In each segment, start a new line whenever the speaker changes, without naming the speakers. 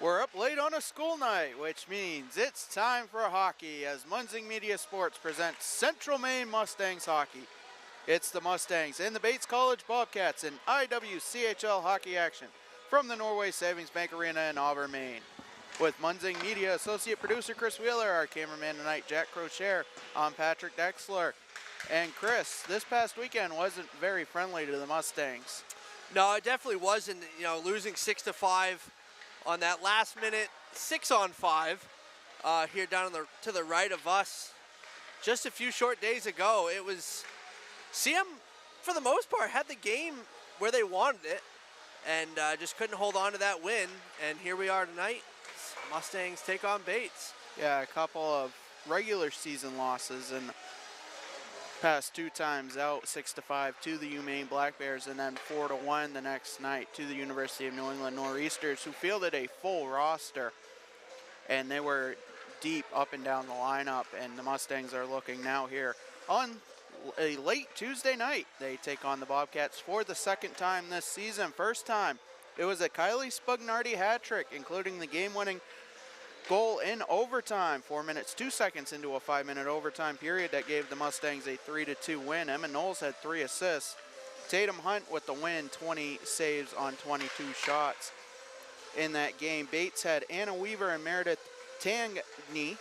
We're up late on a school night, which means it's time for hockey as Munzing Media Sports presents Central Maine Mustangs Hockey. It's the Mustangs and the Bates College Bobcats in IWCHL hockey action from the Norway Savings Bank Arena in Auburn, Maine. With Munzing Media Associate Producer Chris Wheeler, our cameraman tonight Jack Crocher, I'm Patrick Dexler. And Chris, this past weekend wasn't very friendly to the Mustangs.
No, it definitely wasn't. Losing 6-5 on that last minute 6-on-5 here down to the right of us. Just a few short days ago, it was CM, for the most part, had the game where they wanted it and just couldn't hold on to that win. And here we are tonight. Mustangs take on Bates.
Yeah, a couple of regular season losses and past two times out, 6-5 to the UMaine Black Bears, and then 4-1 the next night to the University of New England Nor'easters, who fielded a full roster, and they were deep up and down the lineup. And the Mustangs are looking now here on a late Tuesday night. They take on the Bobcats for the second time this season. First time, it was a Kylie Spugnardi hat trick, including the game-winning goal in overtime, 4 minutes, 2 seconds into a 5-minute overtime period that gave the Mustangs a 3-2 win. Emma Knowles had 3 assists. Tatum Hunt with the win, 20 saves on 22 shots in that game. Bates had Anna Weaver and Meredith Tangney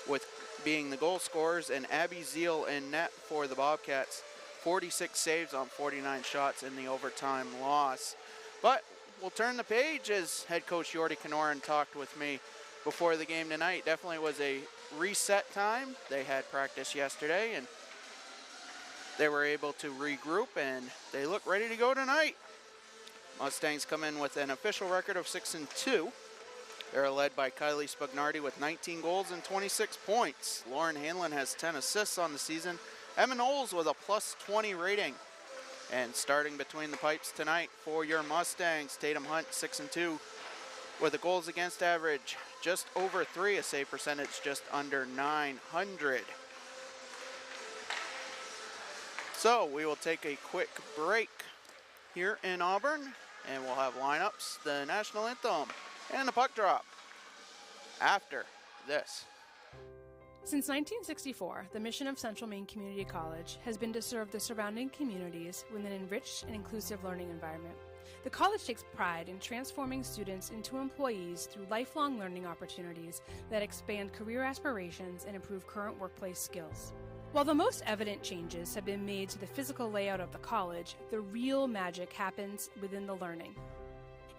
with being the goal scorers, and Abby Zeal in net for the Bobcats, 46 saves on 49 shots in the overtime loss. But we'll turn the page as head coach Jordy Kanoran talked with me before the game tonight. Definitely was a reset time. They had practice yesterday and they were able to regroup and they look ready to go tonight. Mustangs come in with an official record of 6-2. They're led by Kylie Spugnardi with 19 goals and 26 points. Lauren Hanlon has 10 assists on the season. Emma Knowles with a +20 rating. And starting between the pipes tonight for your Mustangs, Tatum Hunt 6-2 with a goals against average just over 3, a save percentage just under 900. So we will take a quick break here in Auburn and we'll have lineups, the national anthem, and the puck drop after this.
Since 1964, the mission of Central Maine Community College has been to serve the surrounding communities with an enriched and inclusive learning environment. The college takes pride in transforming students into employees through lifelong learning opportunities that expand career aspirations and improve current workplace skills. While the most evident changes have been made to the physical layout of the college, the real magic happens within the learning.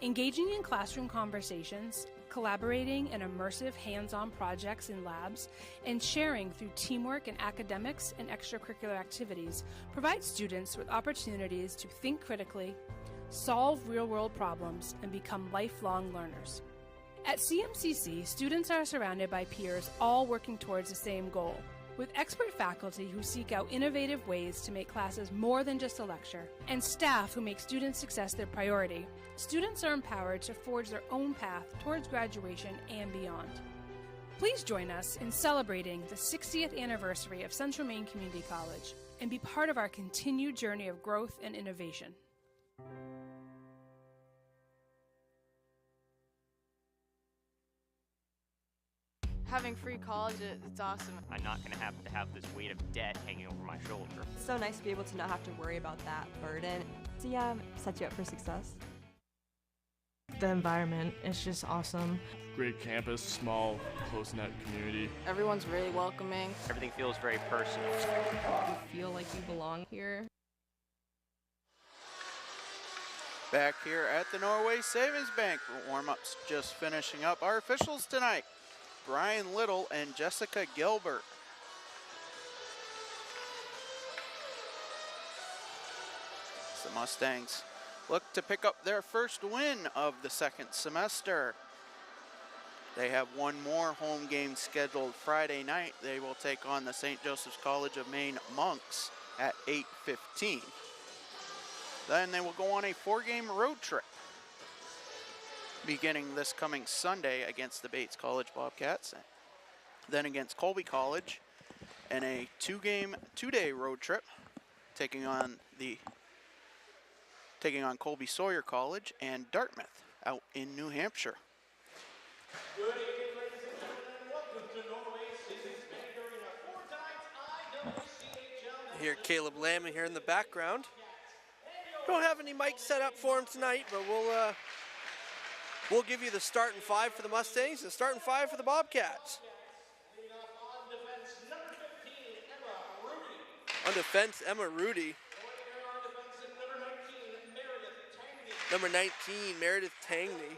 Engaging in classroom conversations, collaborating in immersive hands-on projects in labs, and sharing through teamwork in academics and extracurricular activities provides students with opportunities to think critically, solve real-world problems, and become lifelong learners. At CMCC, students are surrounded by peers all working towards the same goal, with expert faculty who seek out innovative ways to make classes more than just a lecture, and staff who make student success their priority. Students are empowered to forge their own path towards graduation and beyond. Please join us in celebrating the 60th anniversary of Central Maine Community College and be part of our continued journey of growth and innovation.
Having free college, it's awesome.
I'm not going to have this weight of debt hanging over my shoulder.
It's so nice to be able to not have to worry about that burden. CM sets you up for success.
The environment is just awesome.
Great campus, small, close-knit community.
Everyone's really welcoming.
Everything feels very personal.
You feel like you belong here.
Back here at the Norway Savings Bank, warm-ups just finishing up. Our officials tonight, Brian Little and Jessica Gilbert. The Mustangs look to pick up their first win of the second semester. They have one more home game scheduled Friday night. They will take on the St. Joseph's College of Maine Monks at 8:15. Then they will go on a 4-game road trip, beginning this coming Sunday against the Bates College Bobcats, then against Colby College, and a 2-day road trip, taking on Colby Sawyer College and Dartmouth out in New Hampshire.
Hear Caleb Lamb here in the background. Don't have any mics set up for him tonight, but we'll give you the starting five for the Mustangs and starting five for the Bobcats. On defense, Emma Rudy. Number 19, Meredith Tangney.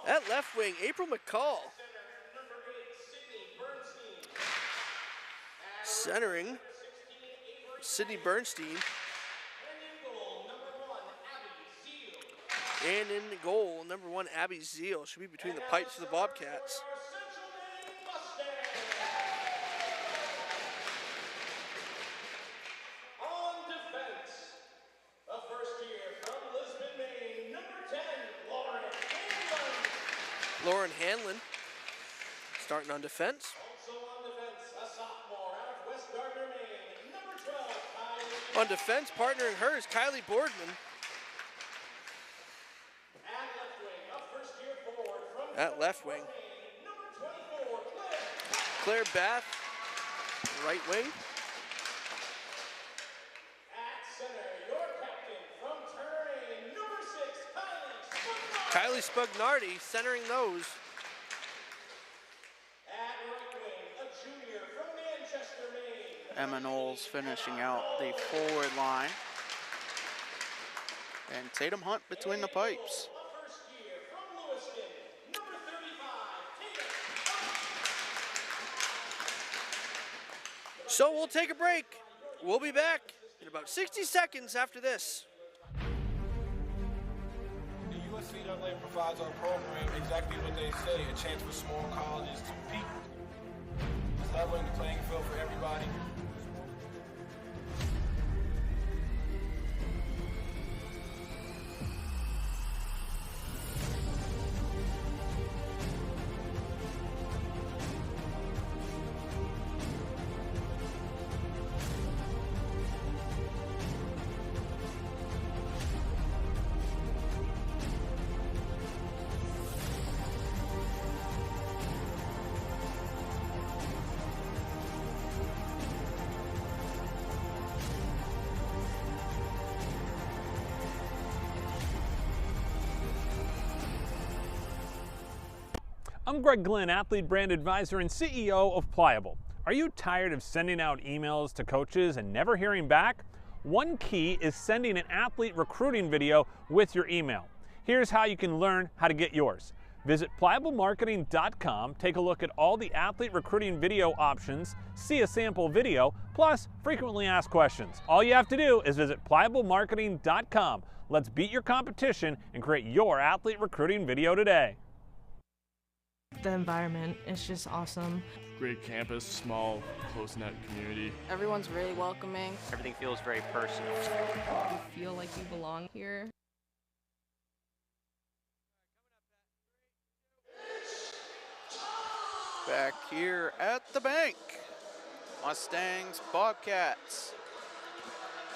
At left wing, April McCall. Centering, Sydney Bernstein. And in the goal, number 1, Abby Zeal. Should be between the pipes for the Bobcats.
On defense, the first year from Lisbon, Maine, number 10, Lauren Hanlon.
Lauren Hanlon starting on defense.
Also on defense, a sophomore out of West Gardner, Maine, number 12, Kylie.
On defense, partnering her is Kylie Boardman. At left wing, Claire Bath, right wing.
At center, your captain from Turin, number 6, Kylie
Kylie Spugnardi centering those.
At right wing, a junior from Manchester, Maine.
Emma Knowles finishing out the forward line. And Tatum Hunt between the pipes.
So we'll take a break. We'll be back in about 60 seconds after this.
The USCAA provides our program exactly what they say, a chance for small colleges to compete. It's leveling the playing field for everybody.
I'm Greg Glenn, Athlete Brand Advisor and CEO of Pliable. Are you tired of sending out emails to coaches and never hearing back? One key is sending an athlete recruiting video with your email. Here's how you can learn how to get yours. Visit pliablemarketing.com, take a look at all the athlete recruiting video options, see a sample video, plus frequently asked questions. All you have to do is visit pliablemarketing.com. Let's beat your competition and create your athlete recruiting video today.
The environment is just awesome.
Great campus, small, close-knit community.
Everyone's really welcoming.
Everything feels very personal.
You feel like you belong here.
Back here at the bank, Mustangs, Bobcats,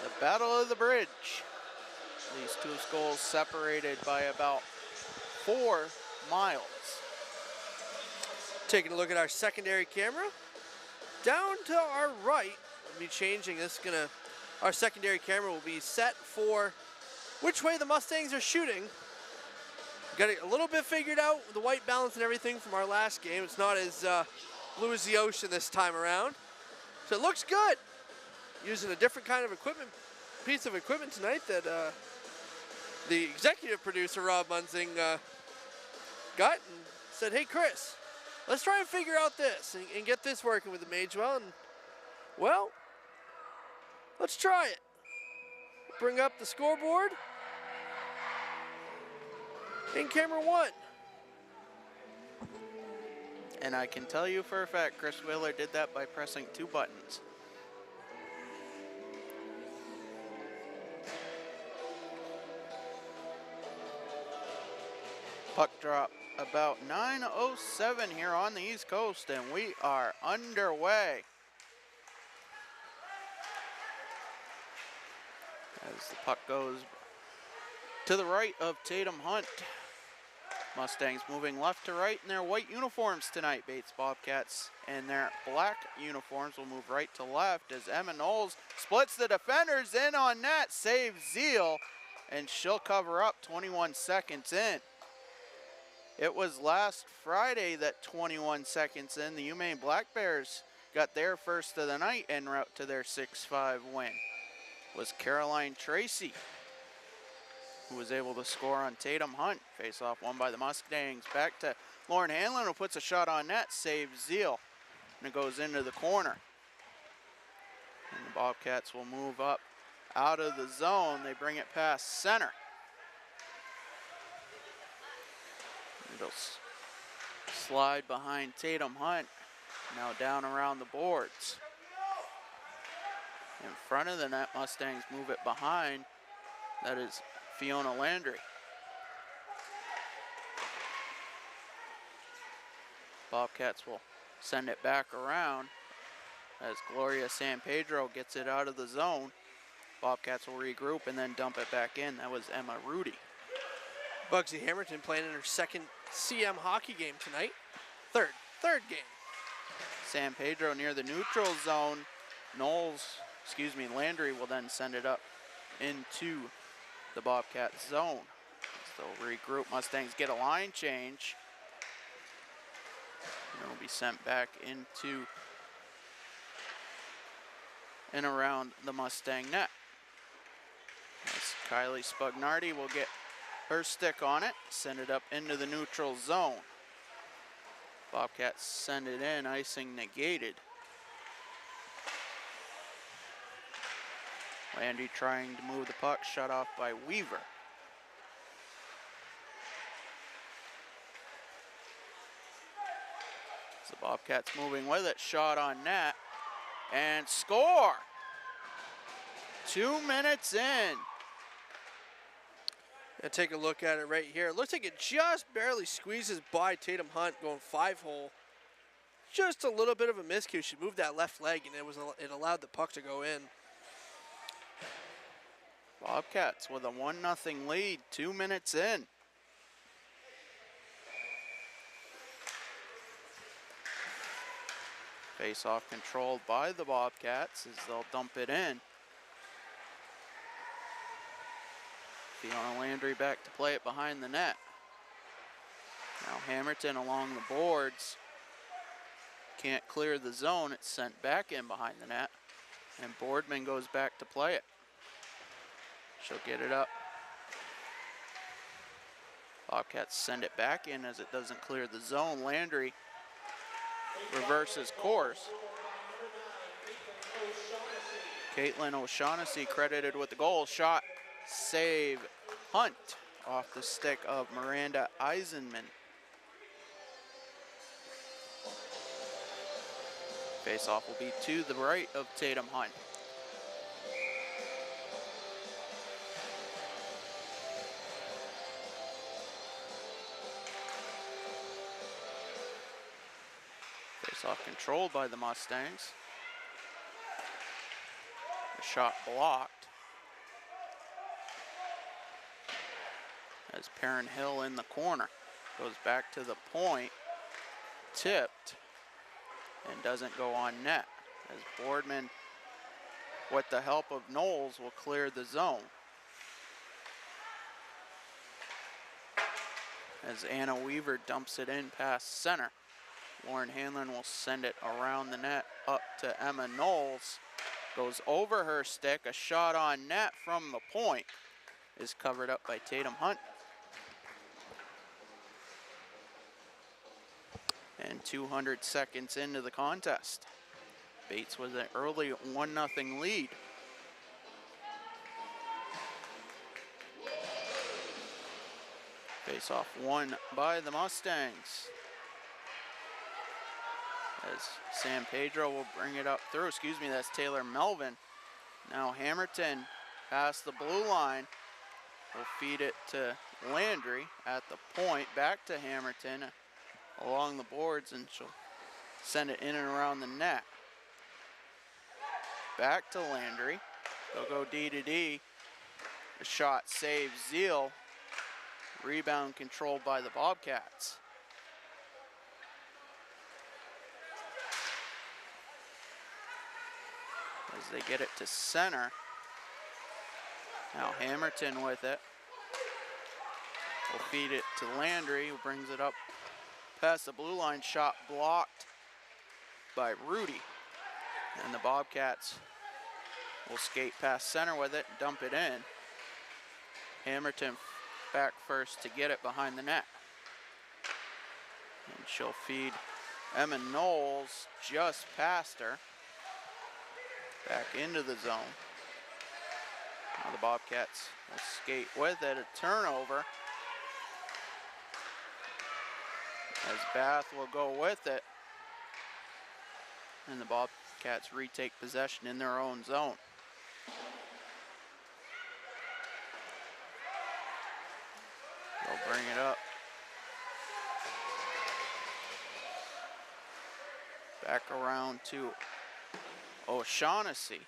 the Battle of the Bridge. These two schools separated by about 4 miles.
Taking a look at our secondary camera. Down to our right, we'll be changing this. Our secondary camera will be set for which way the Mustangs are shooting. Got it a little bit figured out, the white balance and everything from our last game. It's not as blue as the ocean this time around. So it looks good. Using a different kind of piece of equipment tonight that the executive producer, Rob Munzing, got and said, hey, Chris, let's try and figure out this and get this working with the Magewell. And, well, let's try it. Bring up the scoreboard. In camera 1.
And I can tell you for a fact, Chris Wheeler did that by pressing 2 buttons. Puck drop about 9:07 here on the East Coast, and we are underway. As the puck goes to the right of Tatum Hunt. Mustangs moving left to right in their white uniforms tonight. Bates Bobcats in their black uniforms will move right to left as Emma Knowles splits the defenders in on net, saves Zeal, and she'll cover up 21 seconds in. It was last Friday that 21 seconds in, the UMaine Black Bears got their first of the night en route to their 6-5 win. It was Caroline Tracy who was able to score on Tatum Hunt. Face-off won by the Mustangs. Back to Lauren Hanlon, who puts a shot on net, saves Zeal, and it goes into the corner. And the Bobcats will move up out of the zone. They bring it past center. It'll slide behind Tatum Hunt. Now down around the boards. In front of the net, Mustangs move it behind. That is Fiona Landry. Bobcats will send it back around as Gloria San Pedro gets it out of the zone. Bobcats will regroup and then dump it back in. That was Emma Rudy.
Bugsy Hamilton playing in her second CM hockey game tonight. Third game.
San Pedro near the neutral zone. Landry will then send it up into the Bobcat zone. So regroup, Mustangs get a line change. And it'll be sent back into and around the Mustang net. As Kylie Spugnardi will get her stick on it, send it up into the neutral zone. Bobcats send it in, icing negated. Landy trying to move the puck, shut off by Weaver. So Bobcats moving with it, shot on net, and score! 2 minutes in.
Take a look at it right here. It looks like it just barely squeezes by Tatum Hunt going 5-hole. Just a little bit of a miscue. She moved that left leg and it allowed the puck to go in.
Bobcats with a 1-0 lead, 2 minutes in. Face-off controlled by the Bobcats as they'll dump it in. Fiona Landry back to play it behind the net. Now Hamilton along the boards. Can't clear the zone. It's sent back in behind the net. And Boardman goes back to play it. She'll get it up. Bobcats send it back in as it doesn't clear the zone. Landry reverses course. Caitlin O'Shaughnessy credited with the goal. Shot, save, Hunt off the stick of Miranda Eisenman. Face-off will be to the right of Tatum Hunt. Face-off controlled by the Mustangs. The shot blocked. As Perrin Hill in the corner. Goes back to the point. Tipped. And doesn't go on net. As Boardman, with the help of Knowles, will clear the zone. As Anna Weaver dumps it in past center. Lauren Hanlon will send it around the net up to Emma Knowles. Goes over her stick. A shot on net from the point is covered up by Tatum Hunt. And 200 seconds into the contest. Bates with an early 1-0 lead. Face-off won by the Mustangs. As San Pedro will bring it up through. Excuse me, that's Taylor Melvin. Now Hamilton past the blue line. Will feed it to Landry at the point. Back to Hamilton along the boards, and she'll send it in and around the net. Back to Landry. They'll go D to D. The shot saves Zeal. Rebound controlled by the Bobcats. As they get it to center. Now Hamilton with it. Will feed it to Landry, who brings it up past the blue line. Shot blocked by Rudy. And the Bobcats will skate past center with it, dump it in. Hamilton back first to get it behind the net. And she'll feed Emma Knowles just past her. Back into the zone. Now the Bobcats will skate with it, a turnover. As Bath will go with it. And the Bobcats retake possession in their own zone. They'll bring it up. Back around to O'Shaughnessy.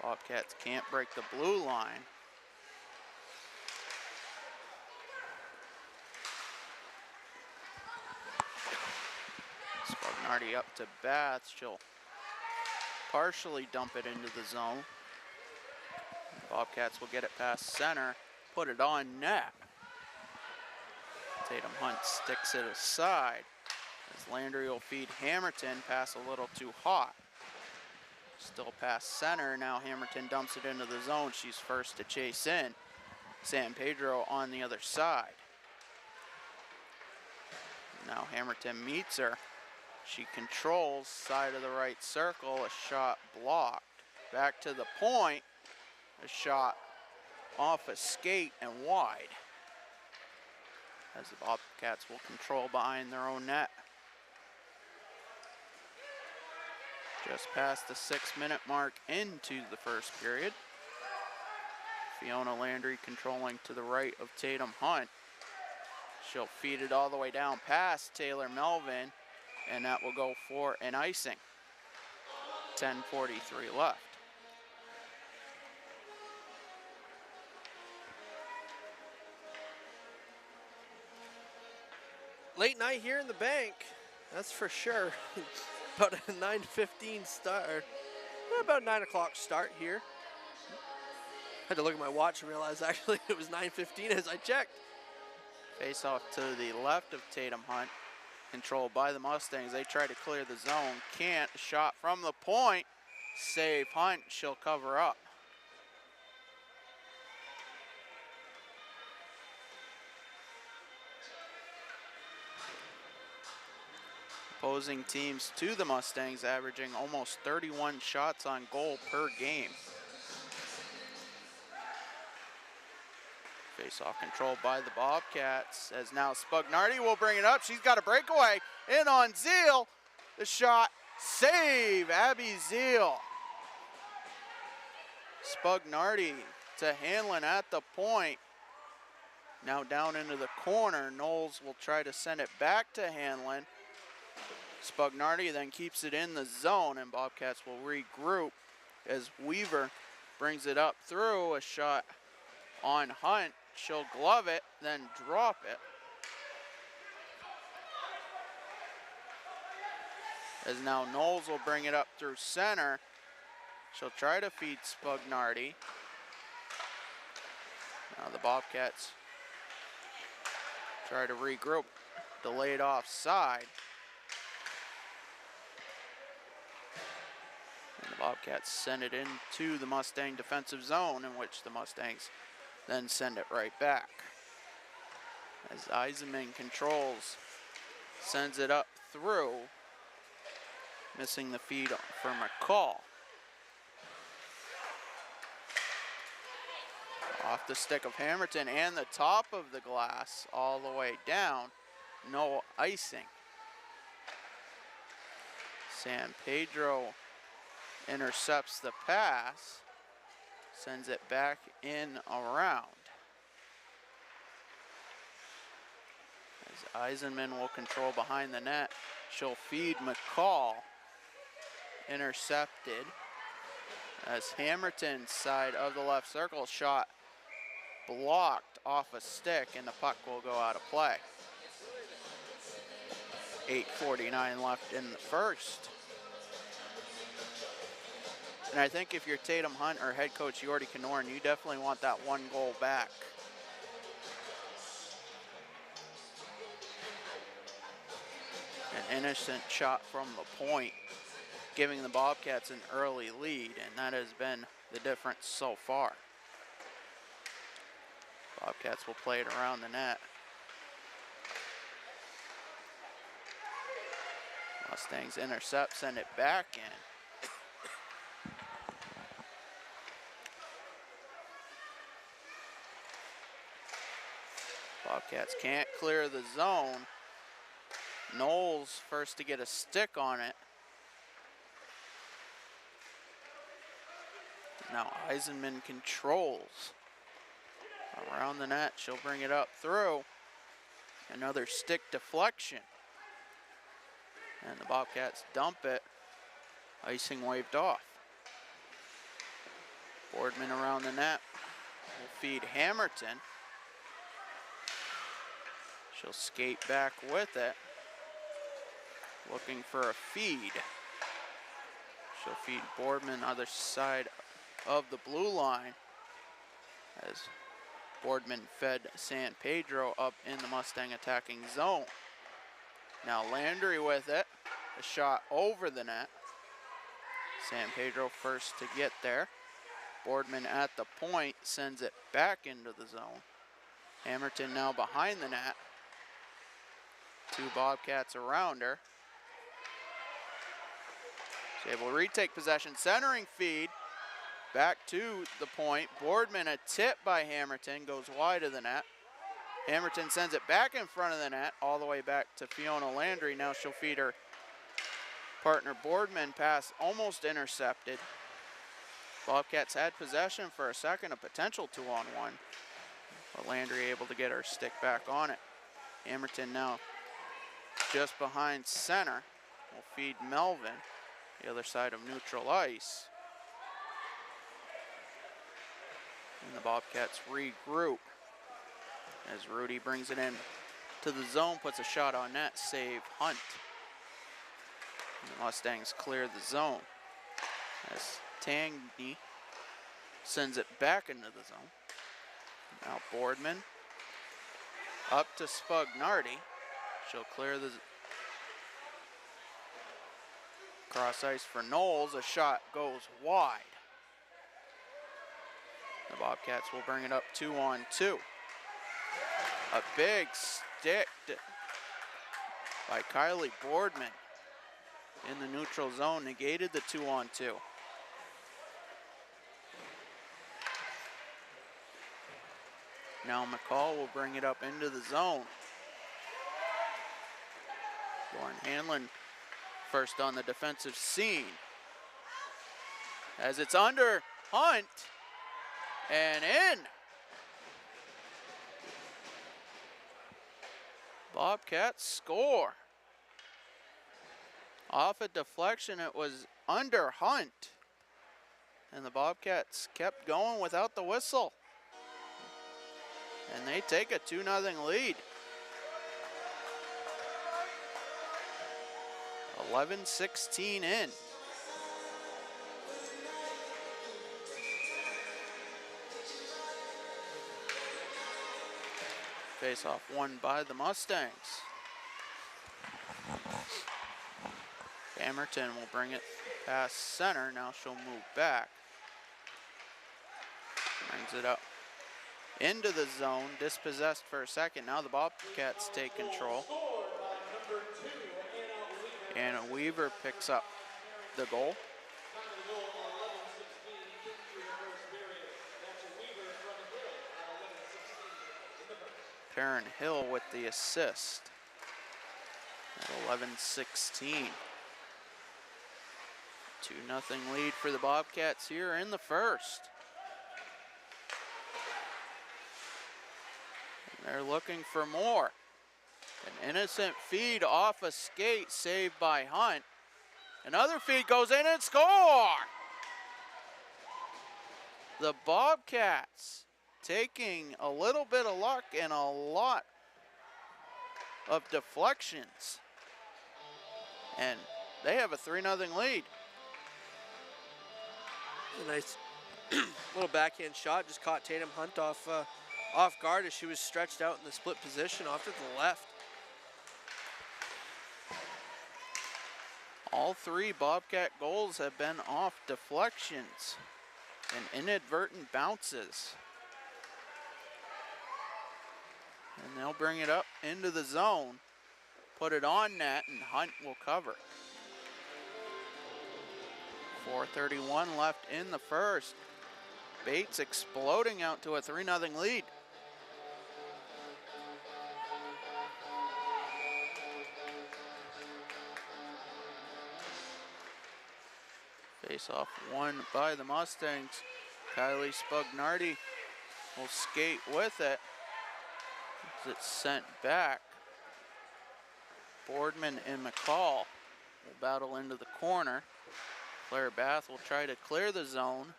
Bobcats can't break the blue line. Spagnardi up to Bath. She'll partially dump it into the zone. Bobcats will get it past center, put it on net. Tatum Hunt sticks it aside as Landry will feed Hamilton, pass a little too hot. Still past center, now Hamilton dumps it into the zone. She's first to chase in. San Pedro on the other side. Now Hamilton meets her. She controls side of the right circle, a shot blocked. Back to the point, a shot off a skate and wide. As the Bobcats will control behind their own net. Just past the 6-minute mark into the first period. Fiona Landry controlling to the right of Tatum Hunt. She'll feed it all the way down past Taylor Melvin, and that will go for an icing. 10:43 left.
Late night here in the bank, that's for sure. About a 9:15 start, about a 9 o'clock start here. Had to look at my watch and realize actually it was 9:15 as I checked.
Face off to the left of Tatum Hunt, controlled by the Mustangs. They try to clear the zone, can't. Shot from the point, save Hunt, she'll cover up. Opposing teams to the Mustangs averaging almost 31 shots on goal per game. Face-off controlled by the Bobcats as now Spagnardi will bring it up. She's got a breakaway in on Zeal. The shot, save, Abby Zeal. Spagnardi to Hanlon at the point. Now down into the corner. Knowles will try to send it back to Hanlon. Spagnardi then keeps it in the zone, and Bobcats will regroup as Weaver brings it up through. A shot on Hunt. She'll glove it, then drop it. As now Knowles will bring it up through center. She'll try to feed Spagnardi. Now the Bobcats try to regroup. Delayed offside. And the Bobcats send it into the Mustang defensive zone, in which the Mustangs then send it right back. As Eisenman controls, sends it up through, missing the feed for McCall. Off the stick of Hamilton and the top of the glass all the way down. No icing. San Pedro intercepts the pass, sends it back in around. As Eisenman will control behind the net, she'll feed McCall. Intercepted as Hamilton's side of the left circle shot blocked off a stick, and the puck will go out of play. 8:49 left in the first. And I think if you're Tatum Hunt or head coach Yordi Knorren, you definitely want that one goal back. An innocent shot from the point, giving the Bobcats an early lead, and that has been the difference so far. Bobcats will play it around the net. Mustangs intercept, send it back in. Bobcats can't clear the zone. Knowles first to get a stick on it. Now Eisenman controls. Around the net, she'll bring it up through. Another stick deflection. And the Bobcats dump it. Icing waved off. Boardman around the net will feed Hamilton. She'll skate back with it. Looking for a feed. She'll feed Boardman other side of the blue line as Boardman fed San Pedro up in the Mustang attacking zone. Now Landry with it, a shot over the net. San Pedro first to get there. Boardman at the point sends it back into the zone. Hamilton now behind the net. Two Bobcats around her. She's able to retake possession, centering feed. Back to the point. Boardman, a tip by Hamilton, goes wide of the net. Hamilton sends it back in front of the net, all the way back to Fiona Landry. Now she'll feed her partner Boardman, pass almost intercepted. Bobcats had possession for a second, a potential 2-on-1. But Landry able to get her stick back on it. Hamilton now just behind center. Will feed Melvin, the other side of neutral ice. And the Bobcats regroup as Rudy brings it in to the zone, puts a shot on net, save Hunt. And the Mustangs clear the zone as Tangney sends it back into the zone. Now Boardman up to Spugnardi. She'll clear the cross ice for Knowles. A shot goes wide. The Bobcats will bring it up 2-on-2. A big stick by Kylie Boardman in the neutral zone negated the 2-on-2. Now McCall will bring it up into the zone. Lauren Hanlon first on the defensive scene. As it's under Hunt and in. Bobcats score. Off a deflection, it was under Hunt. And the Bobcats kept going without the whistle. And they take a 2-0 lead. 11:16 in. Face-off won by the Mustangs. Hamilton will bring it past center. Now she'll move back. Brings it up into the zone, dispossessed for a second. Now the Bobcats take control. Anna Weaver picks up the goal. Perrin Hill with the assist at 11:16. 2-0 lead for the Bobcats here in the first. And they're looking for more. An innocent feed off a skate, saved by Hunt. Another feed goes in and score! The Bobcats taking a little bit of luck and a lot of deflections. And they have a 3-0 lead.
A nice little backhand shot, just caught Tatum Hunt off guard as she was stretched out in the split position off to the left.
All 3 Bobcat goals have been off deflections and inadvertent bounces. And they'll bring it up into the zone, put it on net, and Hunt will cover. 4:31 left in the first. Bates exploding out to a 3-0 lead. Face off won by the Mustangs. Kylie Spugnardi will skate with it as it's sent back. Boardman and McCall will battle into the corner. Claire Bath will try to clear the zone.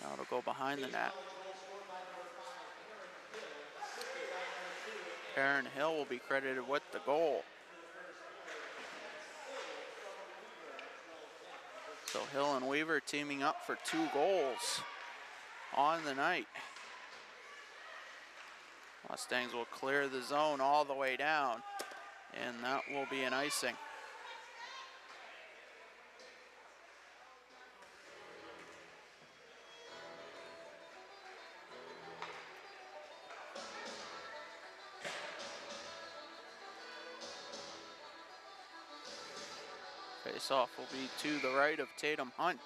Now it'll go behind the net. Karen Hill will be credited with the goal. So Hill and Weaver teaming up for 2 goals on the night. Mustangs will clear the zone all the way down, and that will be an icing. Face-off will be to the right of Tatum Hunt.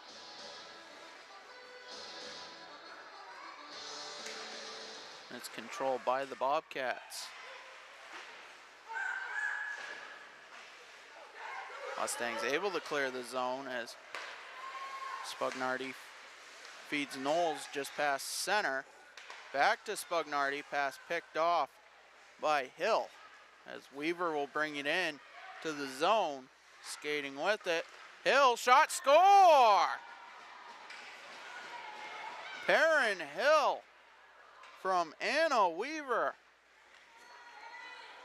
It's controlled by the Bobcats. Mustangs able to clear the zone as Spugnardi feeds Knowles just past center. Back to Spugnardi, pass picked off by Hill as Weaver will bring it in to the zone. Skating with it. Hill, shot, score! Perrin Hill from Anna Weaver.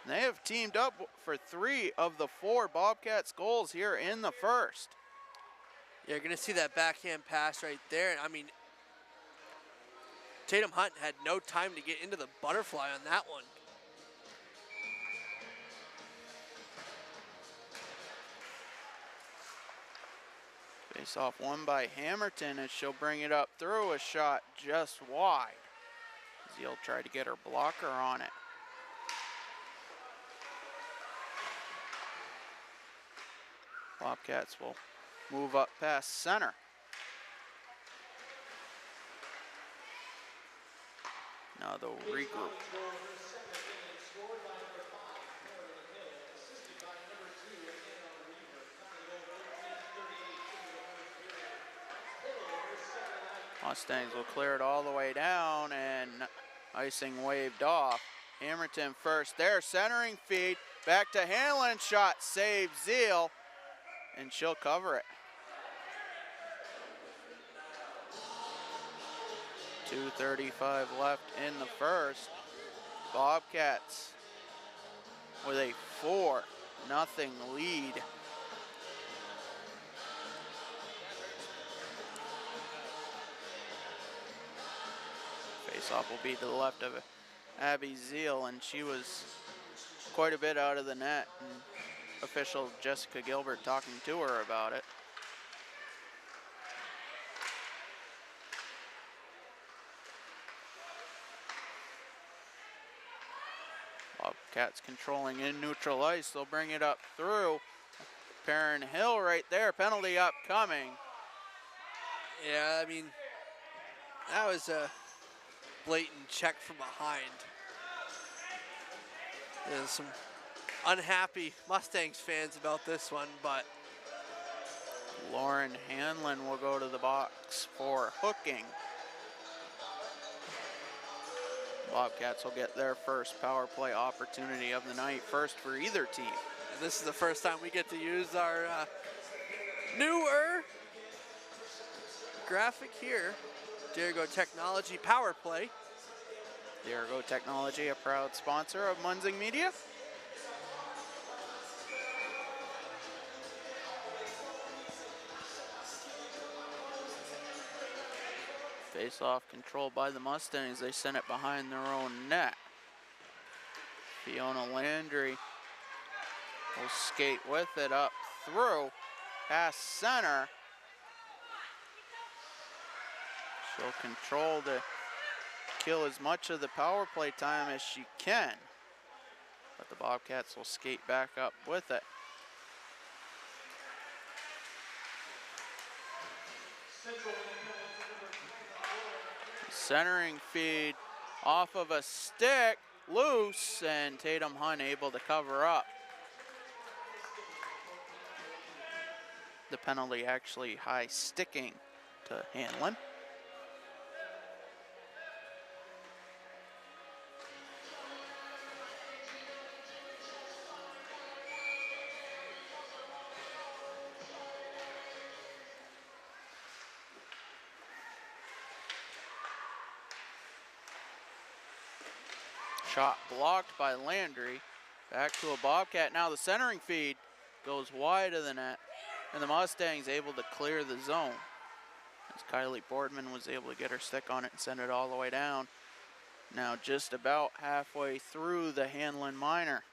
They have teamed up for 3 of the 4 Bobcats goals here in the first.
You're going to see that backhand pass right there. I mean, Tatum Hunt had no time to get into the butterfly on that one.
Face-off won by Hammerton as she'll bring it up through, a shot just wide. Zeal tried to get her blocker on it. Bobcats will move up past center. Now they'll regroup. Mustangs will clear it all the way down, and icing waved off. Hammerton first there, centering feed, back to Hanlon, shot save Zeal, and she'll cover it. 2:35 left in the first. Bobcats with a 4-0 lead. Face-off will be to the left of Abby Zeal, and she was quite a bit out of the net, and official Jessica Gilbert talking to her about it. Bobcats controlling in neutral ice. They'll bring it up through. Perrin Hill right there, penalty upcoming.
Yeah, I mean, that was a blatant check from behind. There's some unhappy Mustangs fans about this one, but
Lauren Hanlon will go to the box for hooking. Bobcats will get their first power play opportunity of the night, first for either team.
And this is the first time we get to use our newer graphic here. Dirigo Technology Power Play.
Dirigo Technology, a proud sponsor of Munzing Media. Face-off controlled by the Mustangs. They send it behind their own net. Fiona Landry will skate with it up through, past center. She'll control to kill as much of the power play time as she can. But the Bobcats will skate back up with it. Centering feed off of a stick, loose, and Tatum Hunt able to cover up. The penalty actually high sticking to Hanlon. Shot blocked by Landry. Back to a Bobcat. Now the centering feed goes wide of the net, and the Mustangs able to clear the zone. As Kylie Boardman was able to get her stick on it and send it all the way down. Now just about halfway through the Hanlon Minor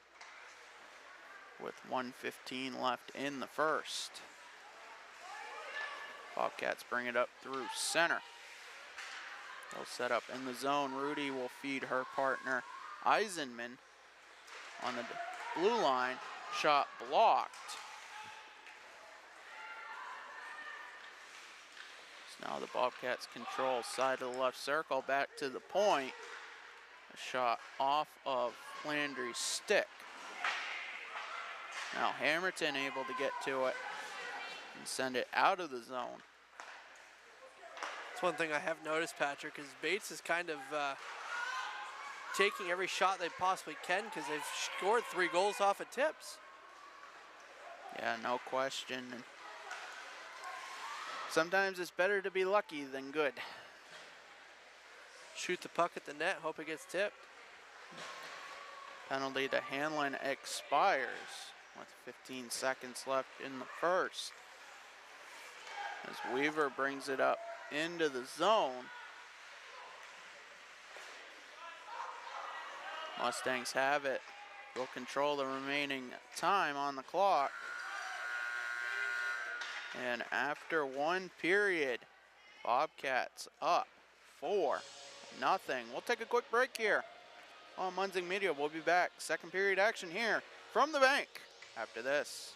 with 1:15 left in the first. Bobcats bring it up through center. They'll set up in the zone. Rudy will feed her partner Eisenman on the blue line. Shot blocked. So now the Bobcats control side of the left circle, back to the point. A shot off of Landry's stick. Now Hamilton able to get to it and send it out of the zone.
That's one thing I have noticed, Patrick, is Bates is kind of taking every shot they possibly can because they've scored 3 goals off of tips.
Yeah, no question. And sometimes it's better to be lucky than good.
Shoot the puck at the net, hope it gets tipped.
Penalty to Hanlon expires with 15 seconds left in the first. As Weaver brings it up into the zone. Mustangs have it. Will control the remaining time on the clock. And after one period, Bobcats up 4-0. We'll take a quick break here on Munzing Media. We'll be back. Second period action here from the bank after this.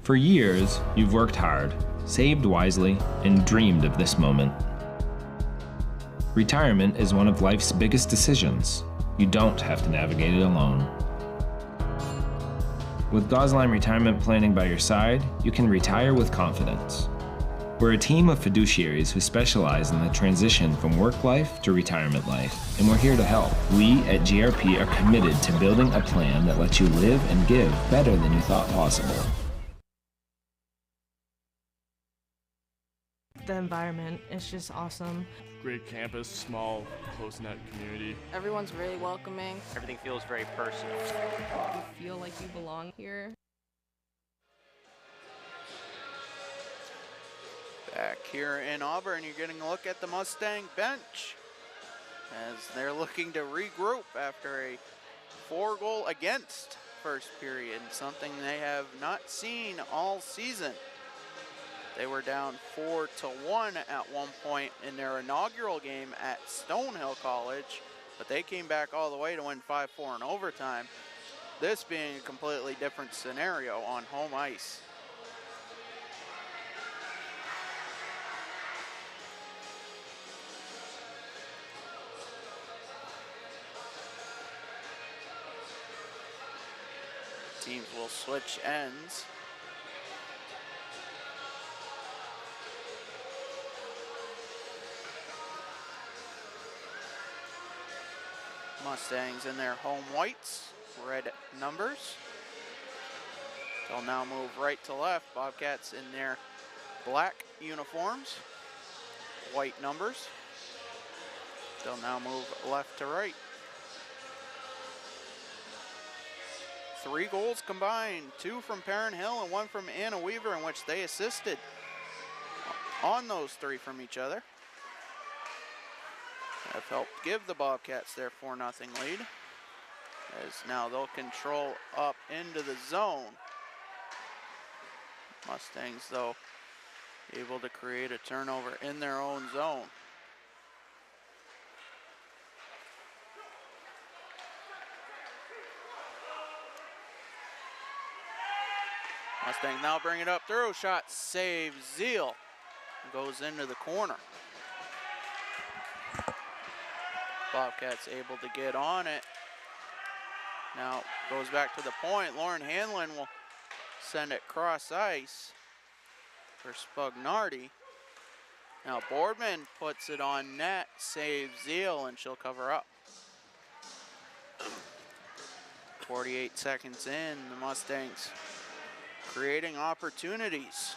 For years, you've worked hard, saved wisely, and dreamed of this moment. Retirement is one of life's biggest decisions. You don't have to navigate it alone. With Gosline Retirement Planning by your side, you can retire with confidence. We're a team of fiduciaries who specialize in the transition from work life to retirement life, and we're here to help. We at GRP are committed to building a plan that lets you live and give better than you thought possible.
The environment is just awesome.
Great campus, small, close-knit community.
Everyone's really welcoming.
Everything feels very personal.
You feel like you belong here.
Back here in Auburn, you're getting a look at the Mustang bench as they're looking to regroup after a 4-goal against first period, something they have not seen all season. They were down 4-1 at one point in their inaugural game at Stonehill College, but they came back all the way to win 5-4 in overtime. This being a completely different scenario on home ice. Teams will switch ends. Mustangs in their home whites, red numbers. They'll now move right to left. Bobcats in their black uniforms, white numbers. They'll now move left to right. 3 goals combined, 2 from Perrin Hill and 1 from Anna Weaver, in which they assisted on those 3 from each other. Have helped give the Bobcats their 4-0 lead, as now they'll control up into the zone. Mustangs, though, able to create a turnover in their own zone. Mustangs now bring it up through. Shot save Zeal. Goes into the corner. Bobcats able to get on it. Now goes back to the point. Lauren Hanlon will send it cross ice for Spugnardi. Now Boardman puts it on net, saves Zeal, and she'll cover up. 48 seconds in, the Mustangs creating opportunities.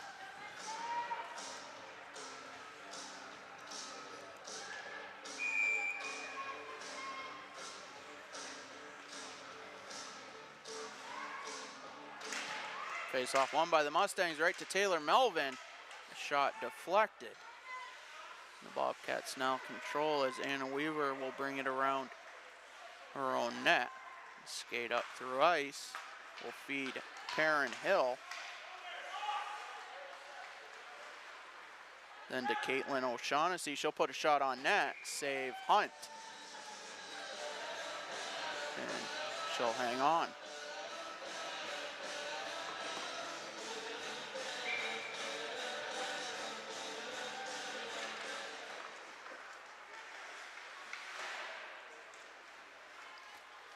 Face off won by the Mustangs right to Taylor Melvin. A shot deflected. The Bobcats now control as Anna Weaver will bring it around her own net. Skate up through ice. Will feed Perrin Hill. Then to Caitlin O'Shaughnessy. She'll put a shot on net. Save Hunt. And she'll hang on.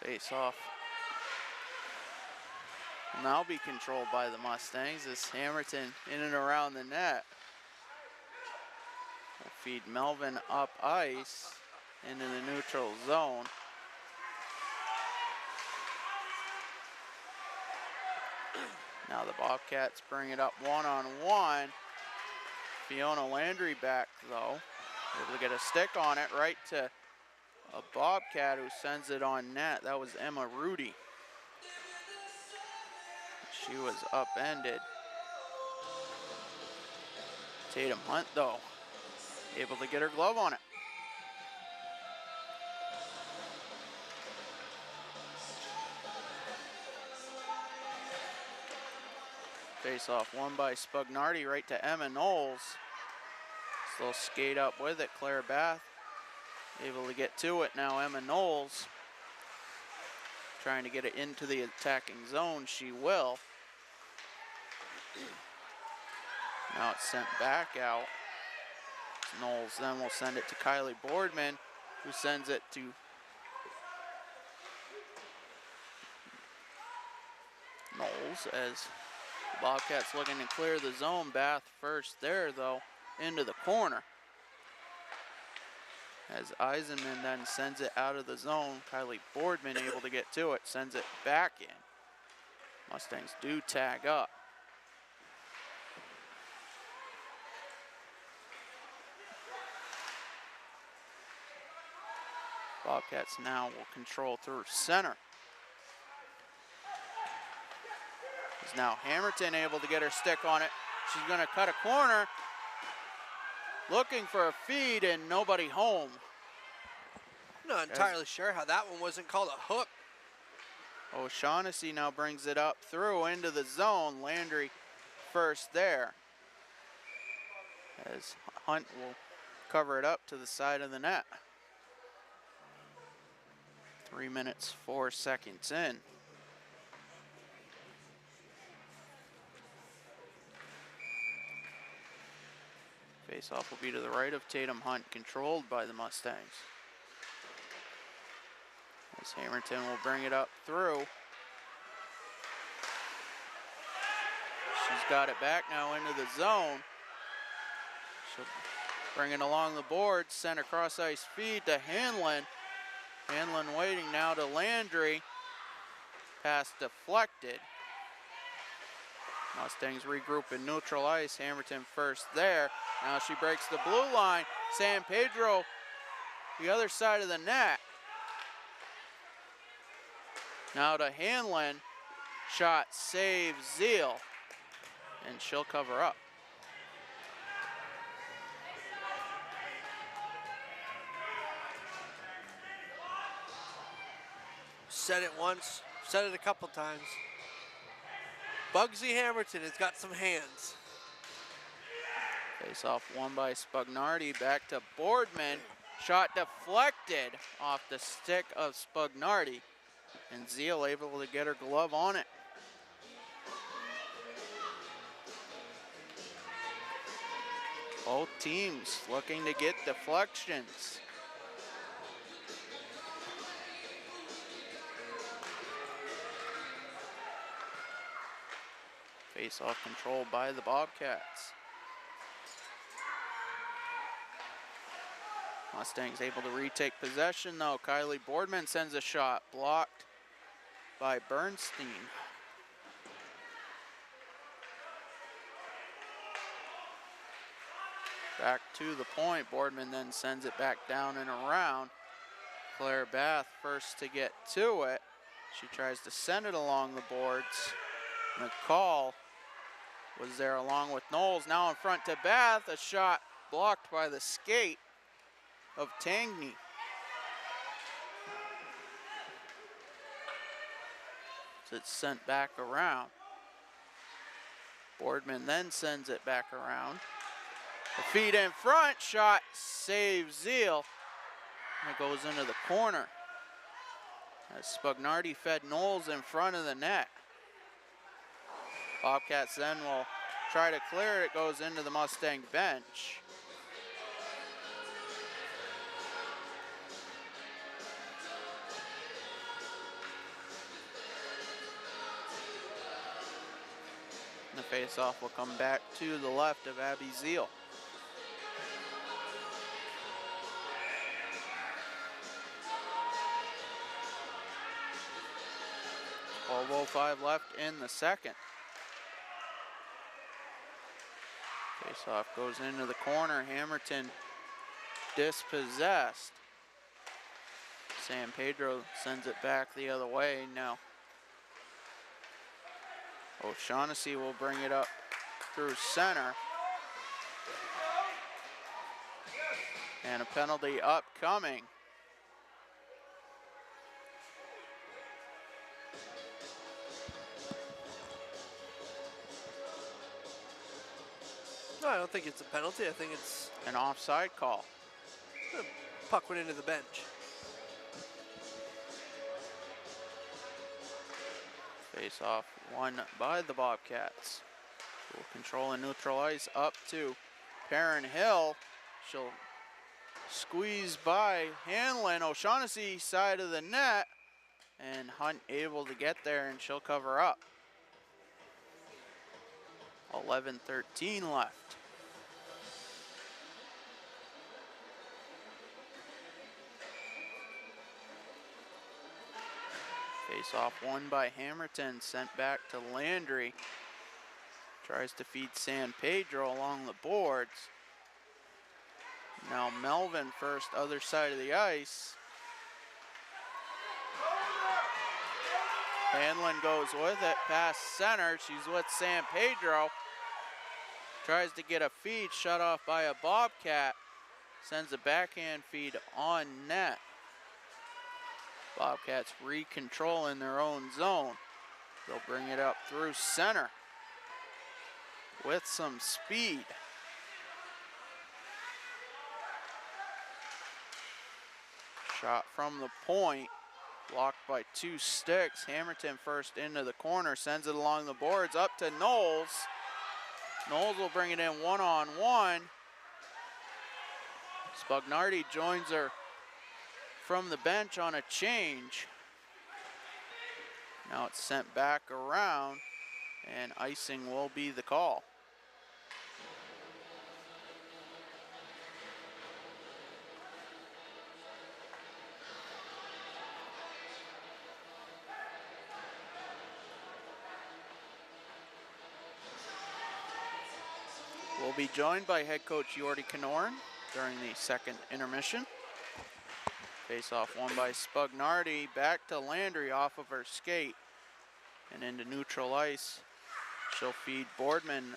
Face off will now be controlled by the Mustangs as Hamilton in and around the net. Will feed Melvin up ice into the neutral zone. Now the Bobcats bring it up one-on-one. Fiona Landry back though. Able to get a stick on it right to a Bobcat who sends it on net. That was Emma Rudy. She was upended. Tatum Hunt, though, able to get her glove on it. Face off won by Spugnardi right to Emma Knowles. Still skate up with it, Claire Bath. Able to get to it now, Emma Knowles. Trying to get it into the attacking zone, she will. Now it's sent back out. Knowles then will send it to Kylie Boardman, who sends it to Knowles as the Bobcats looking to clear the zone. Bath first there though, into the corner. As Eisenman then sends it out of the zone, Kylie Boardman able to get to it, sends it back in. Mustangs do tag up. Bobcats now will control through center. Is now Hamilton able to get her stick on it. She's going to cut a corner. Looking for a feed and nobody home.
I'm not entirely sure how that one wasn't called a hook.
O'Shaughnessy now brings it up through into the zone. Landry first there. As Hunt will cover it up to the side of the net. 3 minutes, 4 seconds in. Face-off will be to the right of Tatum Hunt, controlled by the Mustangs. As Hamilton will bring it up through. She's got it back now into the zone. She'll bring it along the board, center cross ice feed to Hanlon. Hanlon waiting now to Landry. Pass deflected. Mustangs regroup in neutral ice. Hamilton first there. Now she breaks the blue line. San Pedro, the other side of the net. Now to Hanlon. Shot, save, Zeal. And she'll cover up.
Said it once, said it a couple times. Bugsy Hamilton has got some hands.
Face off won by Spugnardi, back to Boardman. Shot deflected off the stick of Spugnardi. And Zeal able to get her glove on it. Both teams looking to get deflections. Face-off controlled by the Bobcats. Mustangs able to retake possession though. Kylie Boardman sends a shot, blocked by Bernstein. Back to the point, Boardman then sends it back down and around. Claire Bath first to get to it. She tries to send it along the boards. McCall was there along with Knowles. Now in front to Bath, a shot blocked by the skate of Tangney. So it's sent back around. Boardman then sends it back around. The feed in front, shot, save Zeal. And it goes into the corner. As Spugnardi fed Knowles in front of the net. Bobcats then will try to clear it. It goes into the Mustang bench. And the face-off will come back to the left of Abby Zeal. .05 left in the second. Face-off goes into the corner. Hamilton dispossessed. San Pedro sends it back the other way now. O'Shaughnessy will bring it up through center. And a penalty upcoming.
No, I don't think it's a penalty. I think it's
an offside call.
The puck went into the bench.
Face off won by the Bobcats. Will control and neutral ice up to Perrin Hill. She'll squeeze by Hanlon. O'Shaughnessy side of the net. And Hunt able to get there and she'll cover up. 11:13 left. Face off won by Hamilton, sent back to Landry. Tries to feed San Pedro along the boards. Now Melvin first, other side of the ice. Hanlon goes with it, past center. She's with San Pedro. Tries to get a feed, shut off by a Bobcat. Sends a backhand feed on net. Bobcats recontrol in their own zone. They'll bring it up through center with some speed. Shot from the point, blocked by two sticks. Hamilton first into the corner, sends it along the boards up to Knowles. Knowles will bring it in one-on-one. Spugnardi joins her from the bench on a change. Now it's sent back around and icing will be the call. We'll be joined by head coach Jordi Knorren during the second intermission. Face-off won by Spugnardi. Back to Landry off of her skate and into neutral ice. She'll feed Boardman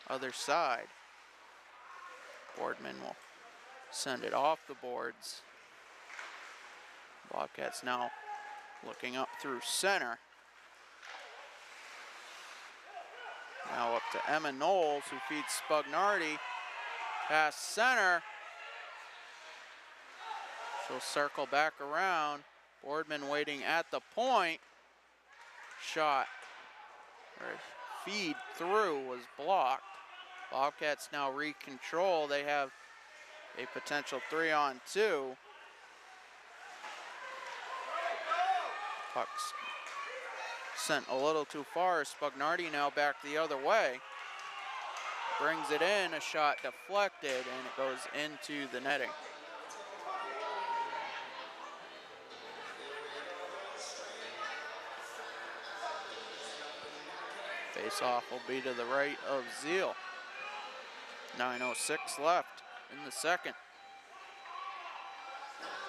other side. Boardman will send it off the boards. Bobcats now looking up through center. Now up to Emma Knowles, who feeds Spugnardi. Past center. She'll circle back around. Boardman waiting at the point. Shot, or feed through, was blocked. Bobcats now recontrol. They have a potential 3-on-2. Puck's sent a little too far. Spugnardi now back the other way. Brings it in, a shot deflected, and it goes into the netting. Face-off will be to the right of Zeal. 9:06 left in the second.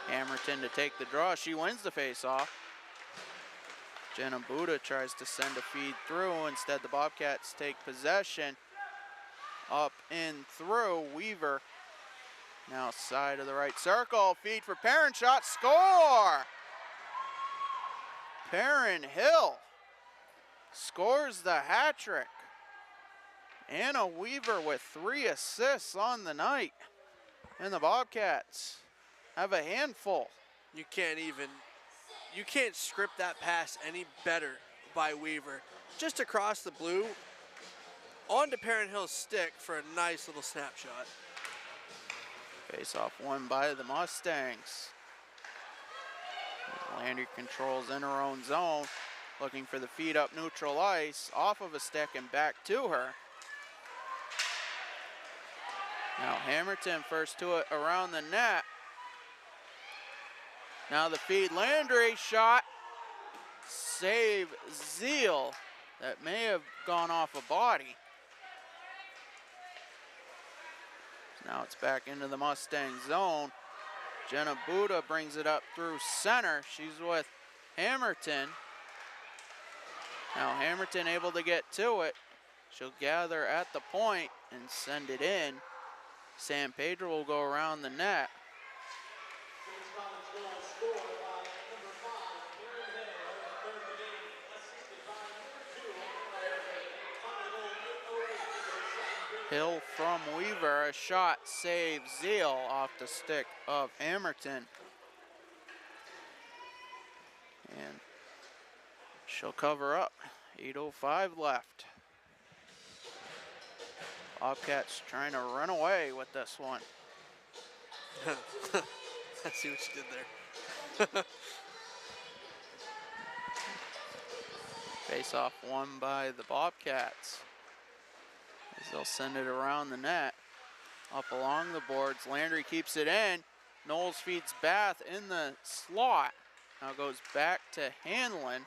Hammerton to take the draw. She wins the face-off. Jenna Buda tries to send a feed through. Instead, the Bobcats take possession. Up in through. Weaver now side of the right circle. Feed for Perrin. Shot. Score! Perrin Hill scores the hat trick. Anna Weaver with 3 assists on the night. And the Bobcats have a handful.
You can't script that pass any better by Weaver. Just across the blue, onto Perrin Hill's stick for a nice little snapshot.
Face-off won by the Mustangs. Landry controls in her own zone, looking for the feed up neutral ice, off of a stick and back to her. Now Hammerton first to it around the net. Now the feed, Landry, shot, save Zeal. That may have gone off a body. Now it's back into the Mustang zone. Jenna Buda brings it up through center. She's with Hammerton. Now Hammerton able to get to it. She'll gather at the point and send it in. San Pedro will go around the net. Hill from Weaver, a shot saves Zeal off the stick of Hammerton. And she'll cover up. 8:05 left. Bobcats trying to run away with this one.
I see what you did there.
Face-off won by the Bobcats. As they'll send it around the net. Up along the boards, Landry keeps it in. Knowles feeds Bath in the slot. Now goes back to Hanlon.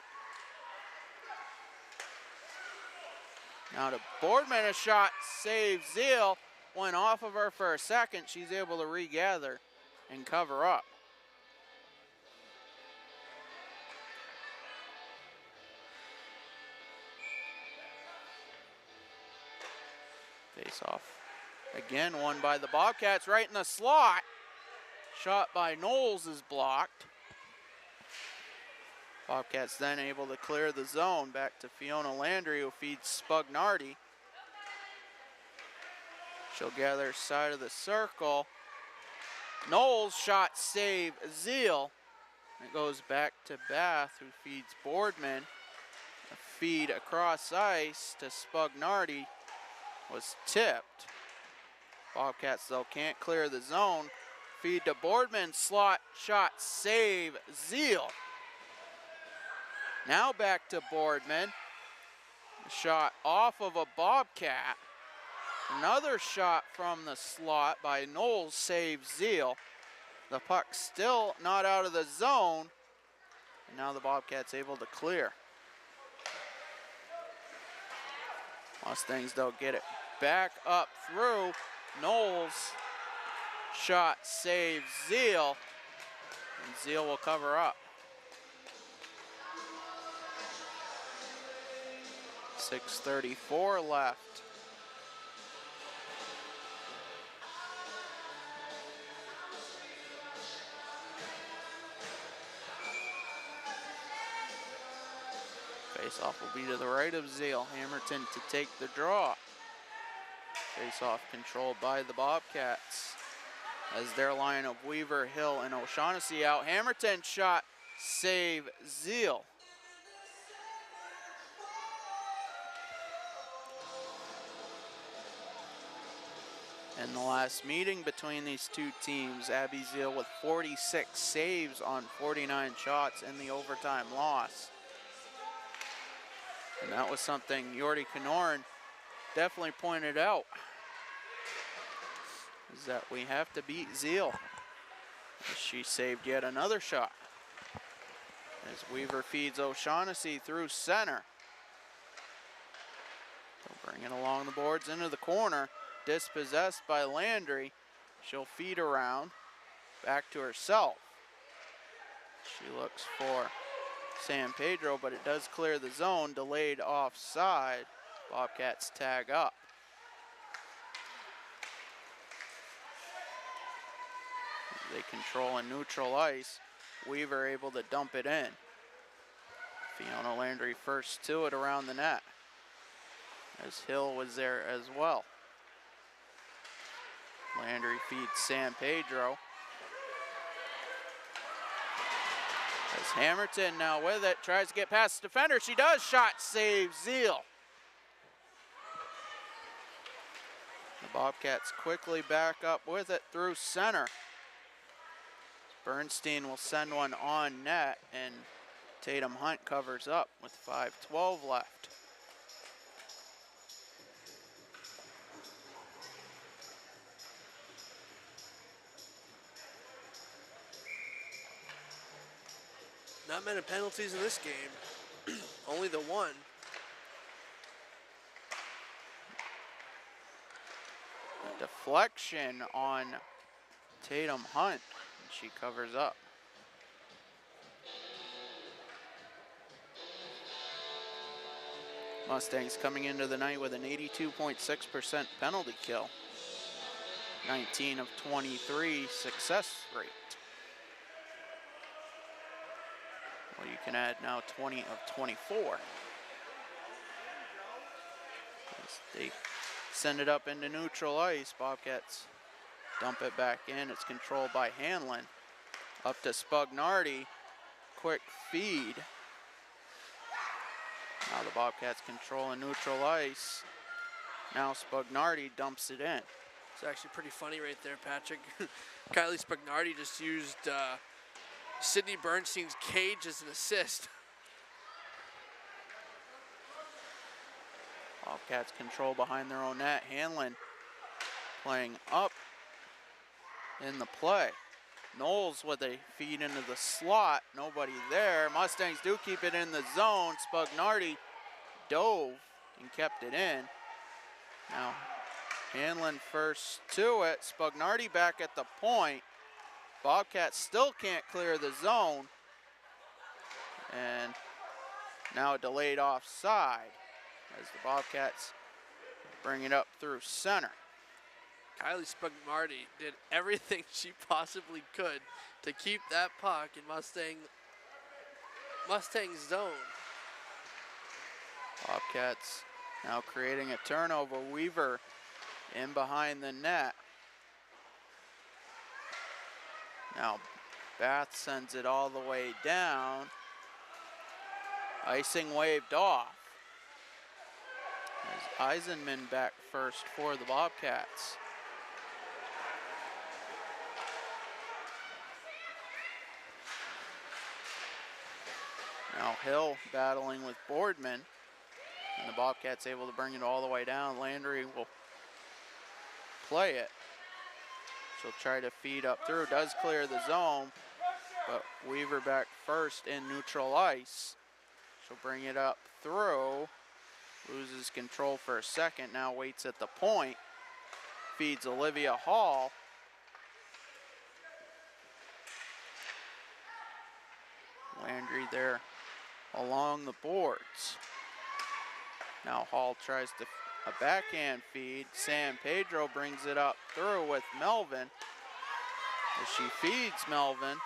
Now to Boardman, a shot, saves Zeal. Went off of her for a second. She's able to regather and cover up. Face off again, won by the Bobcats right in the slot. Shot by Knowles is blocked. Bobcats then able to clear the zone. Back to Fiona Landry, who feeds Spugnardi. She'll gather side of the circle. Knowles shot save Zeal. It goes back to Bath, who feeds Boardman. A feed across ice to Spugnardi was tipped. Bobcats, though, can't clear the zone. Feed to Boardman, slot shot save Zeal. Now back to Boardman. Shot off of a Bobcat. Another shot from the slot by Knowles saves Zeal. The puck still not out of the zone. And now the Bobcats able to clear. Mustangs, though, get it back up through. Knowles shot saves Zeal, and Zeal will cover up. 6:34 left. Face-off will be to the right of Zeal. Hamilton to take the draw. Face-off controlled by the Bobcats as their line of Weaver, Hill, and O'Shaughnessy out. Hamilton shot, save Zeal. In the last meeting between these two teams, Abby Zeal with 46 saves on 49 shots in the overtime loss. And that was something Yordi Kanoran definitely pointed out, is that we have to beat Zeal. She saved yet another shot. As Weaver feeds O'Shaughnessy through center. They'll bring it along the boards into the corner. Dispossessed by Landry. She'll feed around, back to herself. She looks for San Pedro, but it does clear the zone. Delayed offside. Bobcats tag up. They control in neutral ice. Weaver able to dump it in. Fiona Landry first to it around the net, as Hill was there as well. Landry feeds San Pedro. As Hamilton now with it, tries to get past the defender. She does, shot save Zeal. The Bobcats quickly back up with it through center. Bernstein will send one on net, and Tatum Hunt covers up with 5:12 left.
Not many penalties in this game, only the one.
A deflection on Tatum Hunt, and she covers up. Mustangs coming into the night with an 82.6% penalty kill. 19 of 23 success rate. Well, you can add now 20 of 24. As they send it up into neutral ice, Bobcats dump it back in. It's controlled by Hanlon. Up to Spugnardi. Quick feed. Now the Bobcats control in neutral ice. Now Spugnardi dumps it in.
It's actually pretty funny right there, Patrick. Kylie Spugnardi just used Sydney Bernstein's cage as an assist.
Bobcats control behind their own net. Hanlon playing up in the play. Knowles with a feed into the slot. Nobody there. Mustangs do keep it in the zone. Spugnardi dove and kept it in. Now Hanlon first to it. Spugnardi back at the point. Bobcats still can't clear the zone. And now a delayed offside as the Bobcats bring it up through center.
Kylie Spugnardi did everything she possibly could to keep that puck in Mustang zone.
Bobcats now creating a turnover. Weaver in behind the net. Now Bath sends it all the way down. Icing waved off. As Eisenman back first for the Bobcats. Now Hill battling with Boardman. And the Bobcats able to bring it all the way down. Landry will play it. She'll try to feed up through. Does clear the zone. But Weaver back first in neutral ice. She'll bring it up through. Loses control for a second, now waits at the point. Feeds Olivia Hall. Landry there along the boards. Now Hall tries to a backhand feed. San Pedro brings it up through with Melvin. As she feeds Melvin.